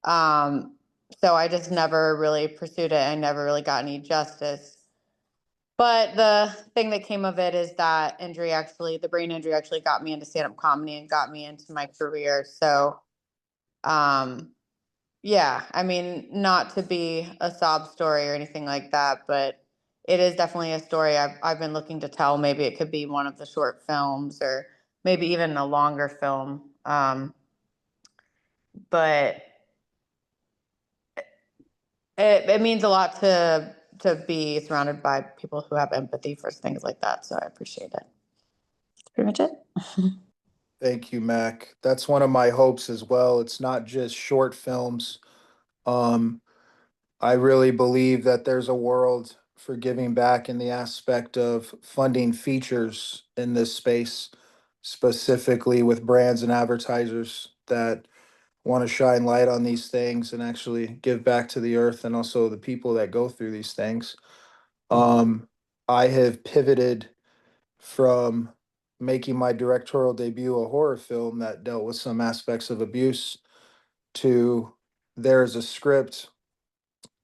So I just never really pursued it. I never really got any justice. But the thing that came of it is that the brain injury actually got me into stand-up comedy and got me into my career. So, yeah, I mean, not to be a sob story or anything like that, but it is definitely a story I've been looking to tell. Maybe it could be one of the short films or maybe even a longer film. But it means a lot to be surrounded by people who have empathy for things like that. So I appreciate it. That's pretty much it. Thank you, Mac. That's one of my hopes as well. It's not just short films. Um, I really believe that there's a world for giving back in the aspect of funding features in this space, specifically with brands and advertisers that want to shine light on these things and actually give back to the earth and also the people that go through these things. I have pivoted from making my directorial debut a horror film that dealt with some aspects of abuse to there's a script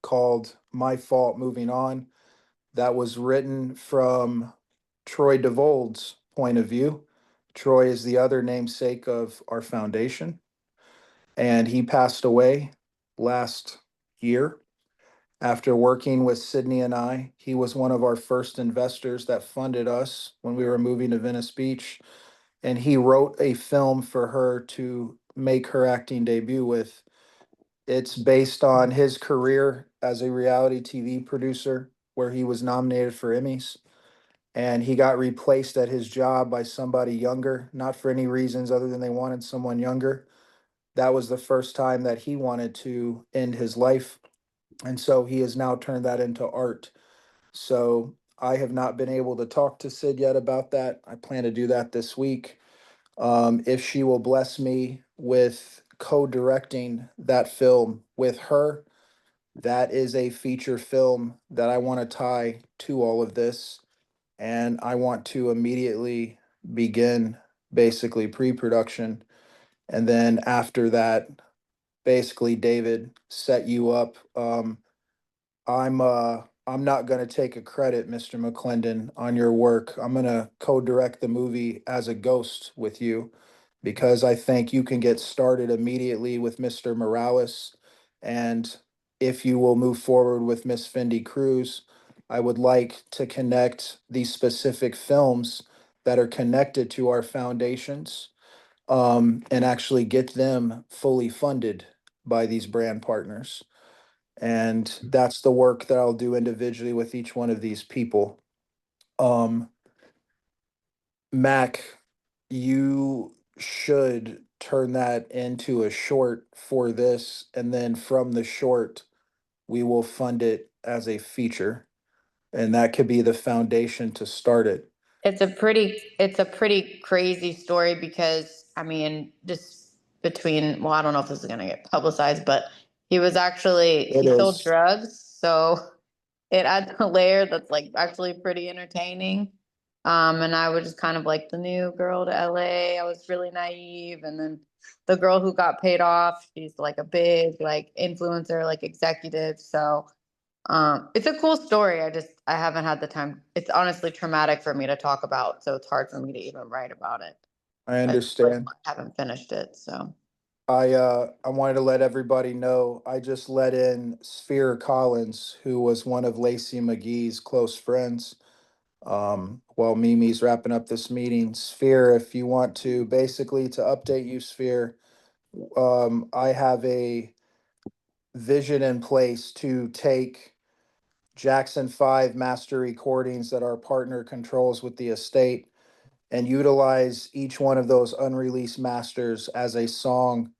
called My Fault Moving On that was written from Troy DeVold's point of view. Troy is the other namesake of our foundation, and he passed away last year after working with Sydney and I. He was one of our first investors that funded us when we were moving to Venice Beach, and he wrote a film for her to make her acting debut with. It's based on his career as a reality TV producer, where he was nominated for Emmys. And he got replaced at his job by somebody younger, not for any reasons other than they wanted someone younger. That was the first time that he wanted to end his life. And so he has now turned that into art. So I have not been able to talk to Sid yet about that. I plan to do that this week. If she will bless me with co-directing that film with her, that is a feature film that I want to tie to all of this. And I want to immediately begin basically pre-production. And then after that, basically, David, set you up. I'm not gonna take a credit, Mr. McClendon, on your work. I'm gonna co-direct the movie as a ghost with you because I think you can get started immediately with Mr. Morales. And if you will move forward with Miss Fendi Cruz, I would like to connect these specific films that are connected to our foundations, and actually get them fully funded by these brand partners. And that's the work that I'll do individually with each one of these people. Um, Mac, you should turn that into a short for this, and then from the short, we will fund it as a feature, and that could be the foundation to start it. It's a pretty crazy story because I mean, just well, I don't know if this is gonna get publicized, but It he sold is. drugs, so it adds a layer that's like actually pretty entertaining. And I was just kind of like the new girl to LA. I was really naive, and then the girl who got paid off, she's like a big like influencer, like executive. So it's a cool story. I haven't had the time. It's honestly traumatic for me to talk about, so it's hard for me to even write about it. I I understand. haven't finished it, so. I wanted to let everybody know I just let in Sphere Collins, who was one of Lacy McGee's close friends. While Mimi's wrapping up this meeting, Sphere, if you want to basically to update you, Sphere, I have a vision in place to take Jackson 5 master recordings that our partner controls with the estate and utilize each one of those unreleased masters as a song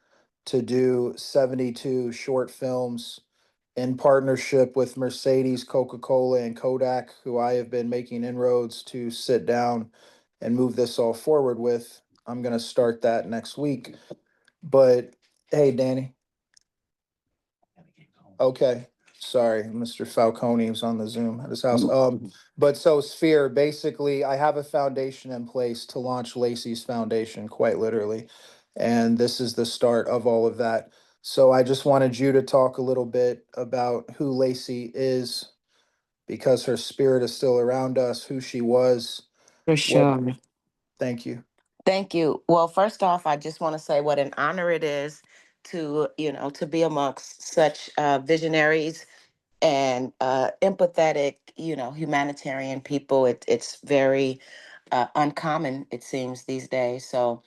to do 72 short films in partnership with Mercedes, Coca-Cola, and Kodak, who I have been making inroads to sit down and move this all forward with. I'm going to start that next week. But hey, Danny, Okay, sorry, Mr. Falcone was on the Zoom at his house. But so Sphere, basically, I have a foundation in place to launch Lacy's Foundation, quite literally. And this is the start of all of that. So I just wanted you to talk a little bit about who Lacy is, because her spirit is still around us, who she was. For What, sure. thank you. Thank you. Well, first off, I just want to say what an honor it is to, to be amongst such visionaries and empathetic, humanitarian people. It's very uncommon, it seems, these days. So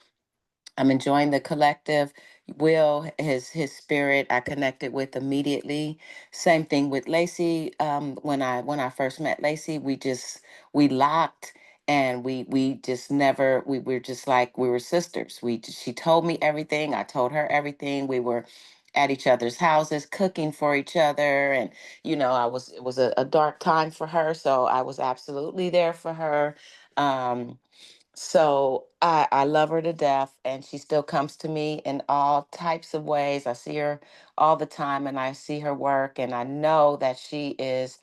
I'm enjoying the collective. Will, his spirit, I connected with immediately. Same thing with Lacy. When I first met Lacy, we locked, and we just never we were just like we were sisters. She told me everything. I told her everything. We were at each other's houses, cooking for each other, and it was a dark time for her, so I was absolutely there for her. Um, so I love her to death, and she still comes to me in all types of ways. I see her all the time, and I see her work, and I know that she is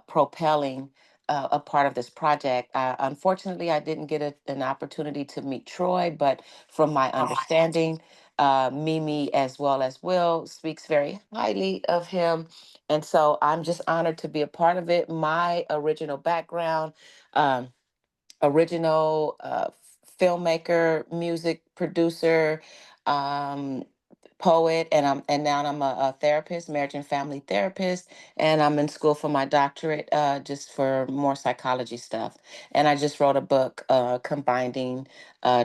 propelling a part of this project. Unfortunately, I didn't get an opportunity to meet Troy, but from my understanding, Mimi as well as Will speaks very highly of him, and so I'm just honored to be a part of it. My original background. Original filmmaker, music producer, um, poet, and now I'm a therapist, marriage and family therapist, and I'm in school for my doctorate, just for more psychology stuff. And I just wrote a book combining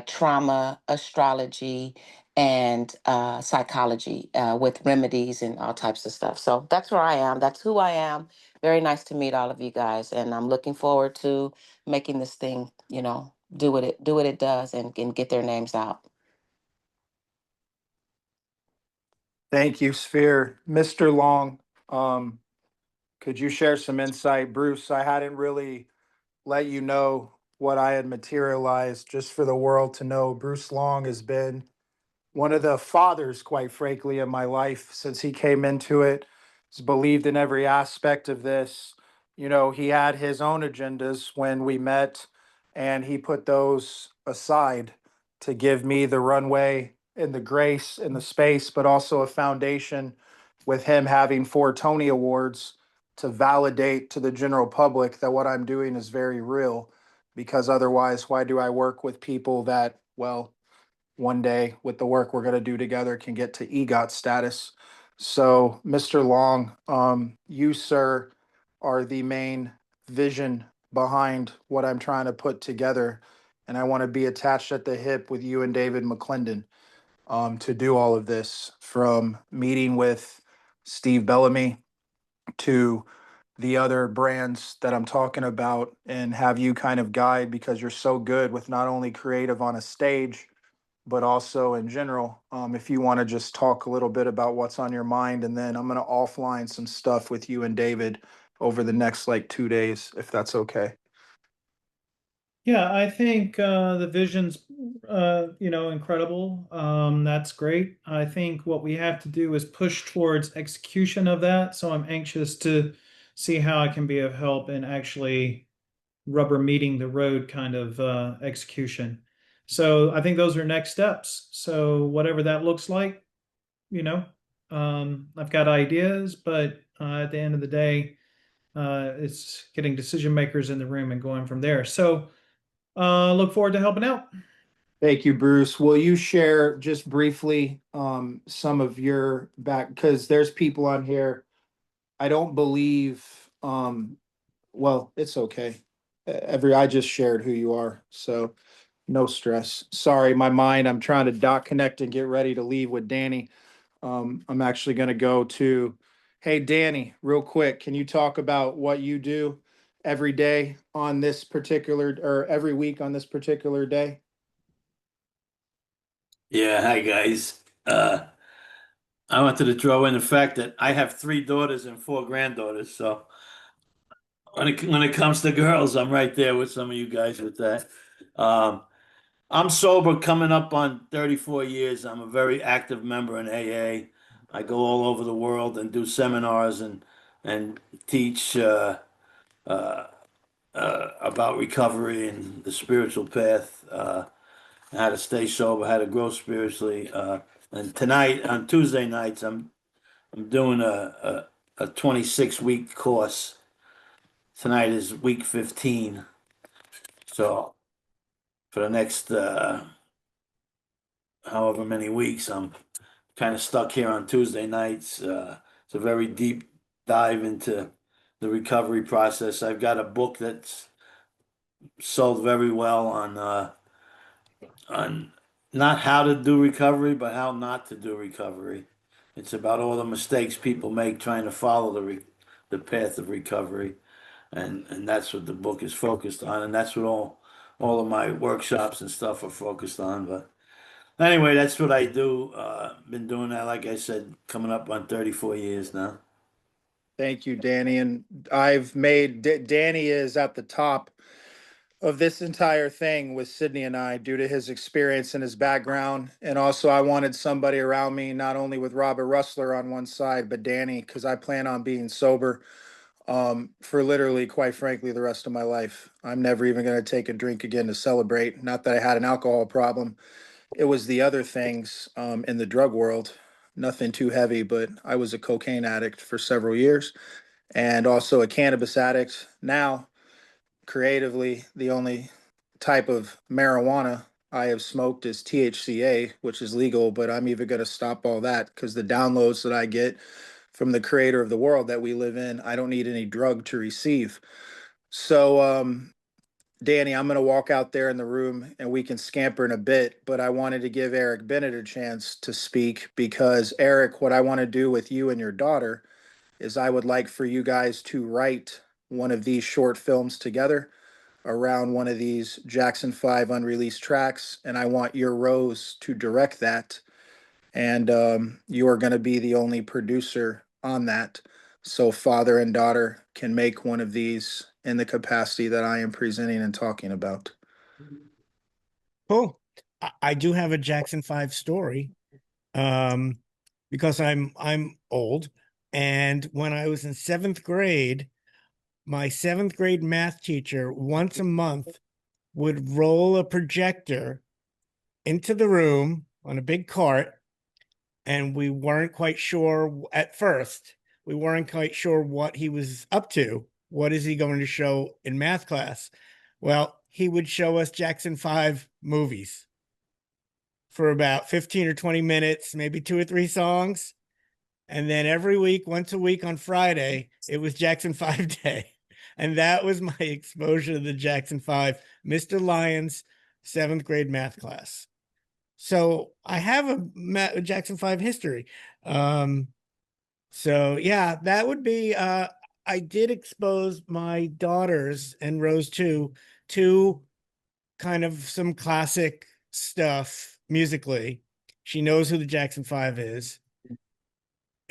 trauma, astrology, and psychology with remedies and all types of stuff. So that's where I am. That's who I am. Very nice to meet all of you guys, and I'm looking forward to making this thing, do what it does, and get their names out. Thank you, Sphere. Mr. Long, um, could you share some insight? Bruce, I hadn't really let you know what I had materialized, just for the world to know. Bruce Long has been one of the fathers, quite frankly, in my life since he came into it. He's believed in every aspect of this. He had his own agendas when we met, and he put those aside to give me the runway and the grace and the space, but also a foundation, with him having 4 Tony Awards, to validate to the general public that what I'm doing is very real. Because otherwise, why do I work with people that, well, one day with the work we're going to do together can get to EGOT status? So, Mr. Long, you, sir, are the main vision behind what I'm trying to put together. And I want to be attached at the hip with you and David McClendon, to do all of this, from meeting with Steve Bellamy to the other brands that I'm talking about, and have you kind of guide, because you're so good with not only creative on a stage, but also in general. If you want to just talk a little bit about what's on your mind, and then I'm going to offline some stuff with you and David over the next like 2 days, if that's okay. Yeah, I think the vision's incredible. That's great. I think what we have to do is push towards execution of that. So I'm anxious to see how I can be of help in actually rubber meeting the road kind of execution. So I think those are next steps. So whatever that looks like, you know, I've got ideas, but at the end of the day, it's getting decision makers in the room and going from there. So look forward to helping out. Thank you, Bruce. Will you share just briefly some of your because there's people on here. I don't believe, well, it's okay. I just shared who you are, so no stress. Sorry, my mind, I'm trying to dot connect and get ready to leave with Danny. I'm actually going to go to, hey, Danny, real quick, can you talk about what you do every day on this particular, or every week on this particular day? Yeah, hi guys. I wanted to throw in the fact that I have 3 daughters and 4 granddaughters. So when it comes to girls, I'm right there with some of you guys with that. Um, I'm sober, coming up on 34 years. I'm a very active member in AA. I go all over the world and do seminars and teach about recovery and the spiritual path, how to stay sober, how to grow spiritually. And tonight, on Tuesday nights, I'm doing a 26-week course. Tonight is week 15. So for the next however many weeks, I'm kind of stuck here on Tuesday nights. It's a very deep dive into the recovery process. I've got a book that's sold very well on not how to do recovery, but how not to do recovery. It's about all the mistakes people make trying to follow the path of recovery, and that's what the book is focused on, and that's what all of my workshops and stuff are focused on. But anyway, that's what I do. Been doing that, like I said, coming up on 34 years now. Thank you, Danny. And I've made Danny is at the top of this entire thing with Sydney and I due to his experience and his background. And also, I wanted somebody around me, not only with Robert Russler on one side, but Danny, because I plan on being sober for literally, quite frankly, the rest of my life. I'm never even going to take a drink again to celebrate. Not that I had an alcohol problem. It was the other things in the drug world. Nothing too heavy, but I was a cocaine addict for several years and also a cannabis addict. Now, creatively, the only type of marijuana I have smoked is THCA, which is legal, but I'm even going to stop all that because the downloads that I get from the creator of the world that we live in, I don't need any drug to receive. So, Danny, I'm going to walk out there in the room and we can scamper in a bit, but I wanted to give Eric Bennett a chance to speak because, Eric, what I want to do with you and your daughter is I would like for you guys to write one of these short films together around one of these Jackson 5 unreleased tracks, and I want your Rose to direct that. And you are going to be the only producer on that. So father and daughter can make one of these in the capacity that I am presenting and talking about. Cool. I do have a Jackson 5 story. Because I'm old. And when I was in 7th grade, my 7th grade math teacher once a month would roll a projector into the room on a big cart, and we weren't quite sure at first. We weren't quite sure what he was up to. What is he going to show in math class? Well, he would show us Jackson 5 movies for about 15 or 20 minutes, maybe 2 or 3 songs. And then every week, once a week on Friday, it was Jackson 5 Day. And that was my exposure to the Jackson 5, Mr. Lyons, 7th grade math class. So I have a Jackson 5 history. So yeah, that would be, I did expose my daughters and Rose too to kind of some classic stuff musically. She knows who the Jackson 5 is.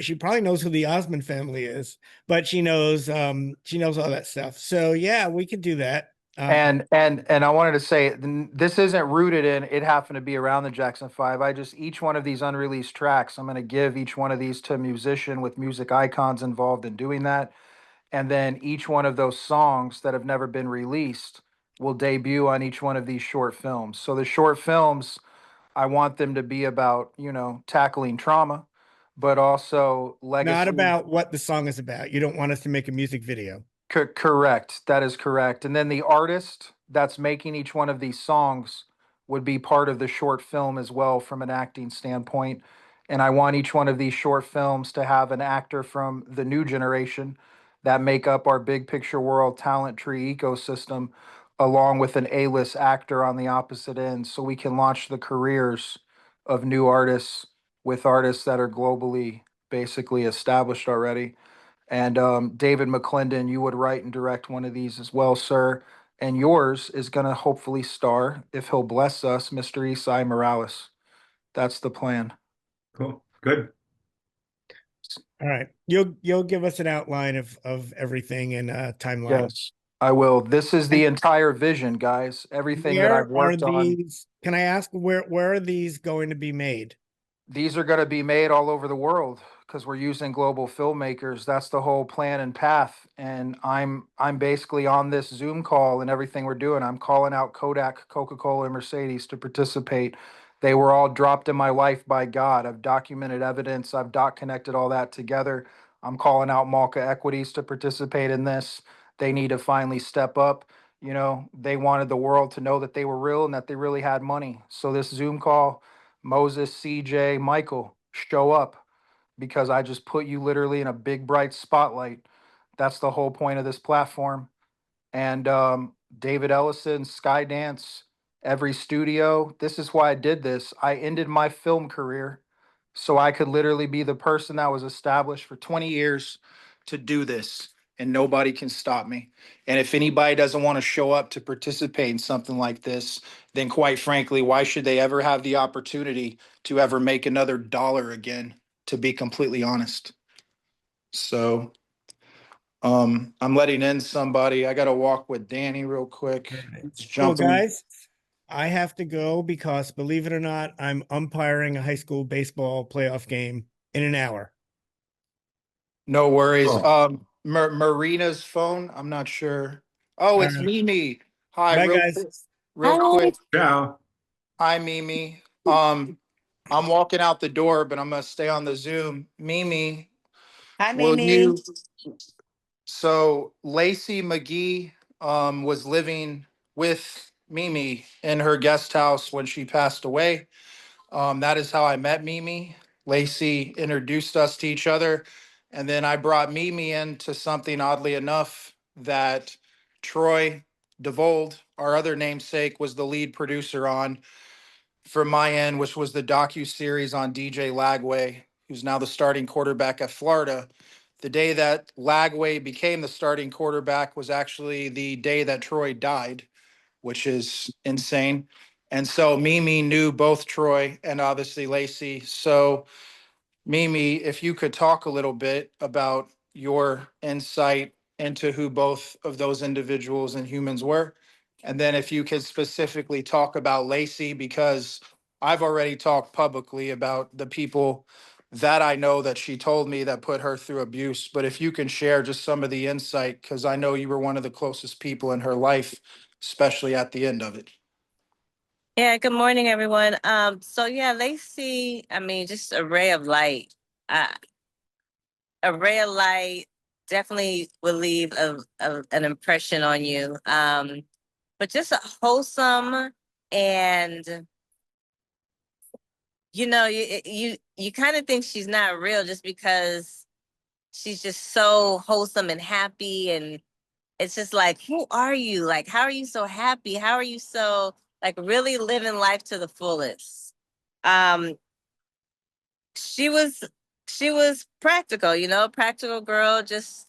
She probably knows who the Osmond family is, but she knows all that stuff. So yeah, we could do that. And I wanted to say this isn't rooted in it happened to be around the Jackson 5. I just each one of these unreleased tracks, I'm going to give each one of these to a musician with music icons involved in doing that. And then each one of those songs that have never been released will debut on each one of these short films. So the short films, I want them to be about, tackling trauma, but also legacy. Not about what the song is about. You don't want us to make a music video. Correct. That is correct. And then the artist that's making each one of these songs would be part of the short film as well from an acting standpoint. And I want each one of these short films to have an actor from the new generation that make up our big picture world talent tree ecosystem, along with an A-list actor on the opposite end, so we can launch the careers of new artists with artists that are globally basically established already. And David McClendon, you would write and direct one of these as well, sir. And yours is going to hopefully star, if he'll bless us, Mr. Isai Morales. That's the plan. Cool. Good. All right. You'll give us an outline of everything and a timeline. Yes, I will. This is the entire vision, guys. Everything that I've Where are worked on. these? Can I ask where are these going to be made? these are going to be made all over the world because we're using global filmmakers. That's the whole plan and path. And I'm basically on this Zoom call and everything we're doing. I'm calling out Kodak, Coca-Cola, and Mercedes to participate. They were all dropped in my life by God. I've documented evidence. I've connected all that together. I'm calling out Malka Equities to participate in this. They need to finally step up. You know, they wanted the world to know that they were real and that they really had money. So this Zoom call, Moses, CJ, Michael, show up because I just put you literally in a big bright spotlight. That's the whole point of this platform. And David Ellison, Skydance, every studio. This is why I did this. I ended my film career so I could literally be the person that was established for 20 years to do this, and nobody can stop me. And if anybody doesn't want to show up to participate in something like this, then quite frankly, why should they ever have the opportunity to ever make another dollar again, to be completely honest? So I'm letting in somebody. I got to walk with Danny real quick. Let's Well, jump in. guys, I have to go because believe it or not, I'm umpiring a high school baseball playoff game in an hour. No worries. Oh. Marina's phone. I'm not sure. Oh, All it's right. Mimi. Hi, Bye, guys. real quick. Ciao. Hi, Mimi. I'm walking out the door, but I'm gonna stay on the Zoom. Mimi, Hi, will Mimi. you? So Lacy Magee was living with Mimi in her guest house when she passed away. That is how I met Mimi. Lacy introduced us to each other. And then I brought Mimi into something oddly enough that Troy DeVold, our other namesake, was the lead producer on from my end, which was the docu-series on DJ Lagway, who's now the starting quarterback at Florida. The day that Lagway became the starting quarterback was actually the day that Troy died, which is insane. And so Mimi knew both Troy and obviously Lacy. So Mimi, if you could talk a little bit about your insight into who both of those individuals and humans were. And then if you could specifically talk about Lacy, because I've already talked publicly about the people that I know that she told me that put her through abuse. But if you can share just some of the insight, because I know you were one of the closest people in her life, especially at the end of it. Yeah, good morning, everyone. So yeah, Lacy, I mean, just a ray of light. Uh, a ray of light definitely will leave an impression on you. But just a wholesome and you kind of think she's not real just because she's just so wholesome and happy, and it's just like, who are you? Like, how are you so happy? How are you so like really living life to the fullest? Um, she was she was practical, practical girl, just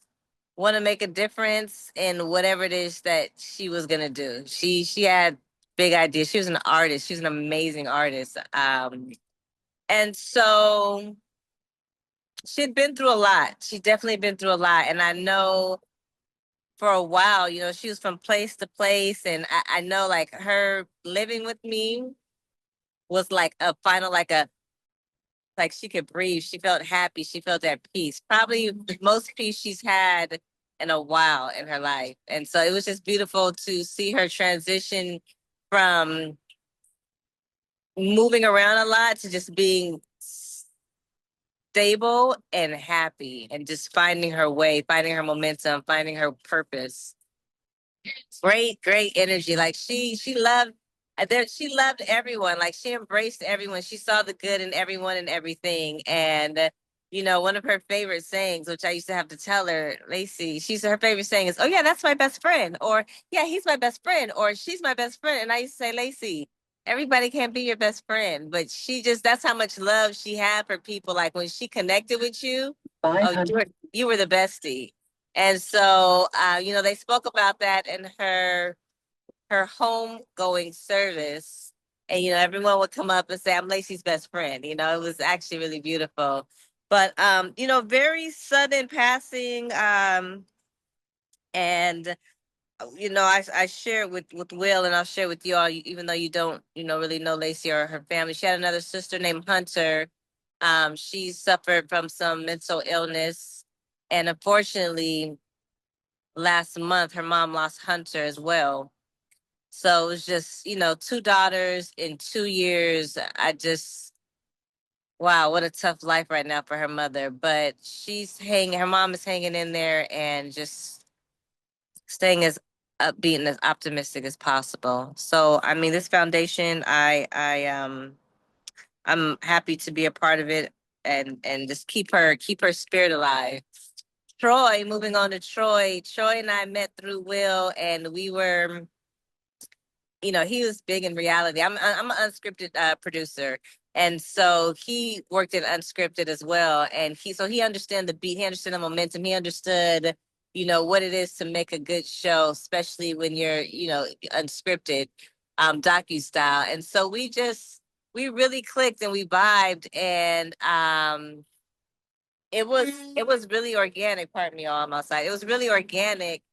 want to make a difference in whatever it is that she was gonna do. She had big ideas. She was an artist. She's an amazing artist. And so she'd been through a lot. She'd definitely been through a lot. And I know for a while, she was from place to place. And I know like her living with me was like a final, like she could breathe. She felt happy. She felt at peace. Probably the most peace she's had in a while in her life. And so it was just beautiful to see her transition from moving around a lot to just being stable and happy and just finding her way, finding her momentum, finding her purpose. Great energy. Like she loved she loved everyone. Like she embraced everyone. She saw the good in everyone and everything. And one of her favorite sayings, which I used to have to tell her, Lacy, her favorite saying is, "Oh yeah, that's my best friend," or "Yeah, he's my best friend," or "She's my best friend." And I used to say, Lacy, everybody can't be your best friend, but that's how much love she had for people. Like when she connected with you, oh, you were the bestie. And so, they spoke about that in her homegoing service. And, everyone would come up and say, "I'm Lacy's best friend." It was actually really beautiful. But, very sudden passing. And, I share with Will, and I'll share with you all, even though you don't, really know Lacy or her family. She had another sister named Hunter She suffered from some mental illness, and unfortunately, last month her mom lost Hunter as well. So it was just, two daughters in 2 years. Wow, what a tough life right now for her mother. But her mom is hanging in there and just staying as upbeat and as optimistic as possible. So, I mean, this foundation, I'm happy to be a part of it and just keep her spirit alive. Troy, moving on to Troy. Troy and I met through Will, and we were, he was big in reality. I'm an unscripted producer, and so he worked in unscripted as well. And he understood the beat, he understood the momentum, he understood, what it is to make a good show, especially when you're, unscripted, docu style. And so we really clicked and we vibed, and it was really organic. Pardon me, all on my side. It was really organic.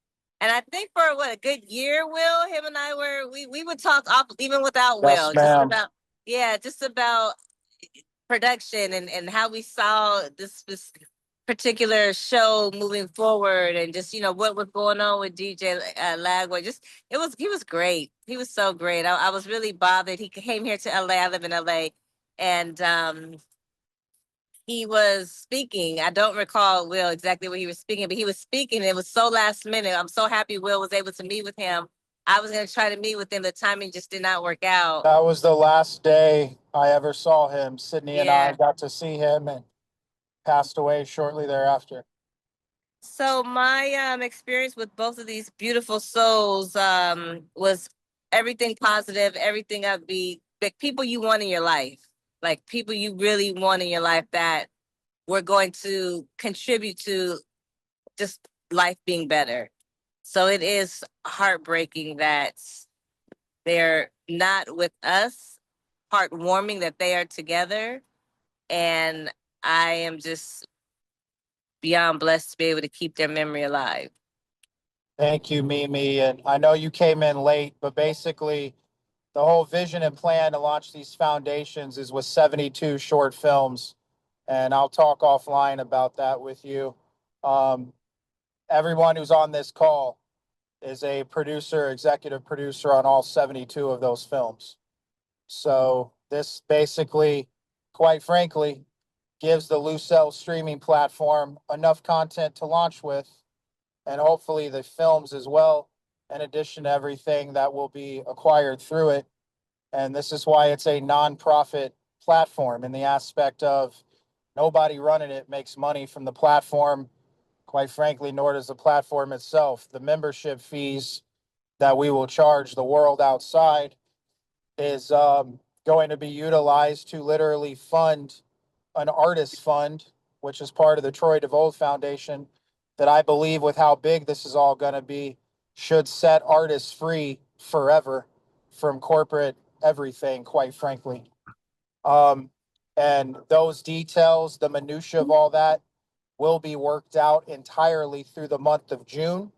And I think for a good year, Will, him and I we would talk off even without Yes, Will, ma'am. just about production and how we saw this particular show moving forward, and just what was going on with DJ Lagway. He was great. He was so great. I was really bothered. He came here to LA. I live in LA, and he was speaking. I don't recall, Will, exactly what he was speaking, but he was speaking. It was so last minute. I'm so happy Will was able to meet with him. I was going to try to meet with him. The timing just did not work out. That was the last day I ever saw him. Sydney and I Yeah. got to see him and passed away shortly thereafter. So my experience with both of these beautiful souls was everything positive, everything upbeat, like people you want in your life, like people you really want in your life that were going to contribute to just life being better. So it is heartbreaking that they're not with us, heartwarming that they are together. And I am just beyond blessed to be able to keep their memory alive. Thank you, Mimi. And I know you came in late, but basically, the whole vision and plan to launch these foundations is with 72 short films. And I'll talk offline about that with you. Um, Everyone who's on this call is a producer, executive producer on all 72 of those films. So this basically, quite frankly, gives the Lucell streaming platform enough content to launch with, and hopefully the films as well, in addition to everything that will be acquired through it. And this is why it's a nonprofit platform in the aspect of nobody running it makes money from the platform. Quite frankly, nor does the platform itself. The membership fees that we will charge the world outside is going to be utilized to literally fund an artist fund, which is part of the Troy DeVold Foundation, that I believe with how big this is all going to be, should set artists free forever from corporate everything, quite frankly. And those details, the minutia of all that, will be worked out entirely through the month of June.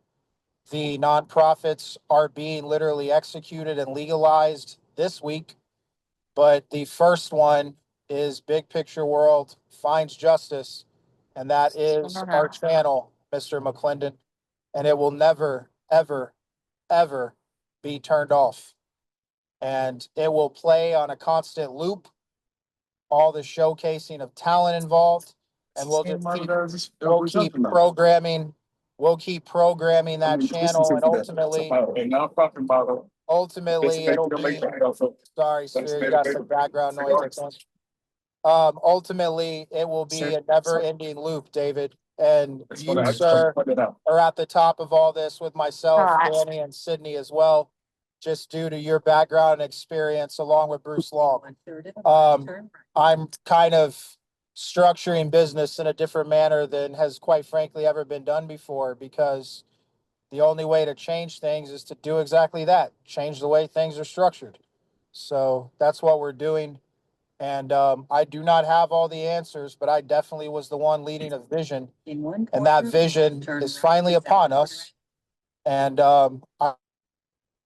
The nonprofits are being literally executed and legalized this week, but the first one is Big Picture World Finds Justice, and that is our channel, Mr. McClendon, and it will never, ever, ever be turned off. And it will play on a constant loop, all the showcasing of talent involved, and we'll keep programming. We'll keep programming that channel, and ultimately it'll be. Sorry, Sphere, you got some background noise, I think. Ultimately, it will be a never-ending loop, David. And you, sir, are at the top of all this with myself, Danny, and Sydney as well, just due to your background and experience, along with Bruce Long. I'm kind of structuring business in a different manner than has, quite frankly, ever been done before, because the only way to change things is to do exactly that, change the way things are structured. So that's what we're doing. And I do not have all the answers, but I definitely was the one leading a vision. And that vision is finally upon us. And I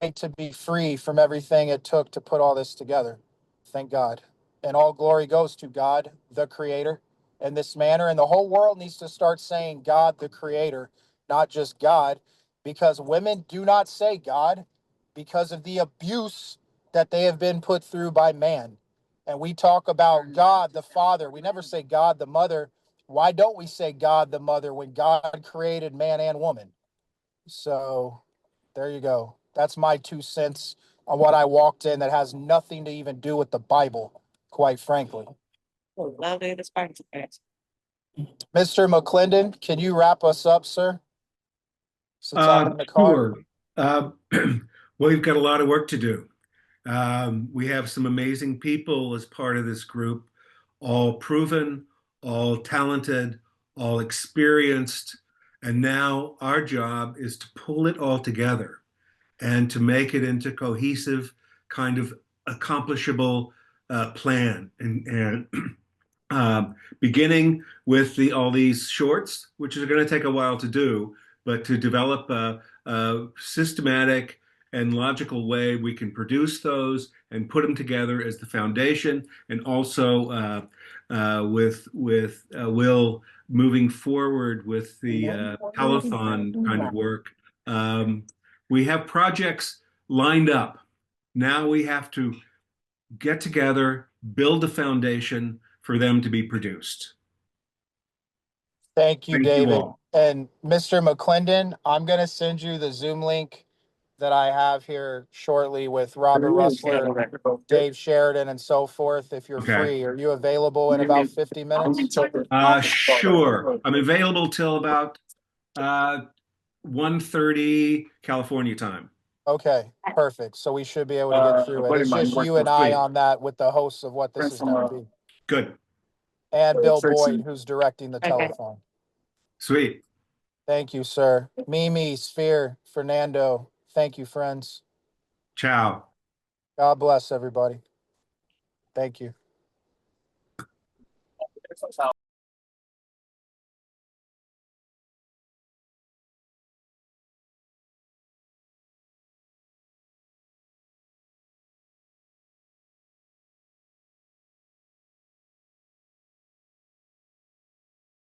need to be free from everything it took to put all this together. Thank God. and all glory goes to God, the creator, in this manner. And the whole world needs to start saying God, the creator, not just God, because women do not say God because of the abuse that they have been put through by man. And we talk about God, the Father. We never say God, the Mother. Why don't we say God, the Mother, when God created man and woman? So there you go. That's my 2 cents on what I walked in that has nothing to even do with the Bible, quite frankly. Lovely response. Mr. McClendon, can you wrap us up, sir? Since I'm in the car. Sure. Well, we've got a lot of work to do. We have some amazing people as part of this group, all proven, all talented, all experienced. And now our job is to pull it all together and to make it into cohesive, kind of accomplishable plan. And beginning with all these shorts, which are going to take a while to do, but to develop a systematic and logical way we can produce those and put them together as the foundation, and also with Will moving forward with the telethon kind of work. We have projects lined up. Now we have to get together, build a foundation for them to be produced. Thank you, Thank you David. all. And Mr. McClendon, I'm going to send you the Zoom link that I have here shortly with Robert Russler, Dave Sheridan, and so forth. If you're Okay. free, are you available in about 50 minutes? Sure. I'm available till about 1:30 California time. Okay, perfect. So we should be able to get through it. It's just you and I Sweet. on that with the hosts of what this is going to be. Good. And Bill Boyd, who's directing the telethon. Sweet. Thank you, sir. Mimi, Sphere, Fernando. Thank you, friends. Ciao. God bless everybody. Thank you.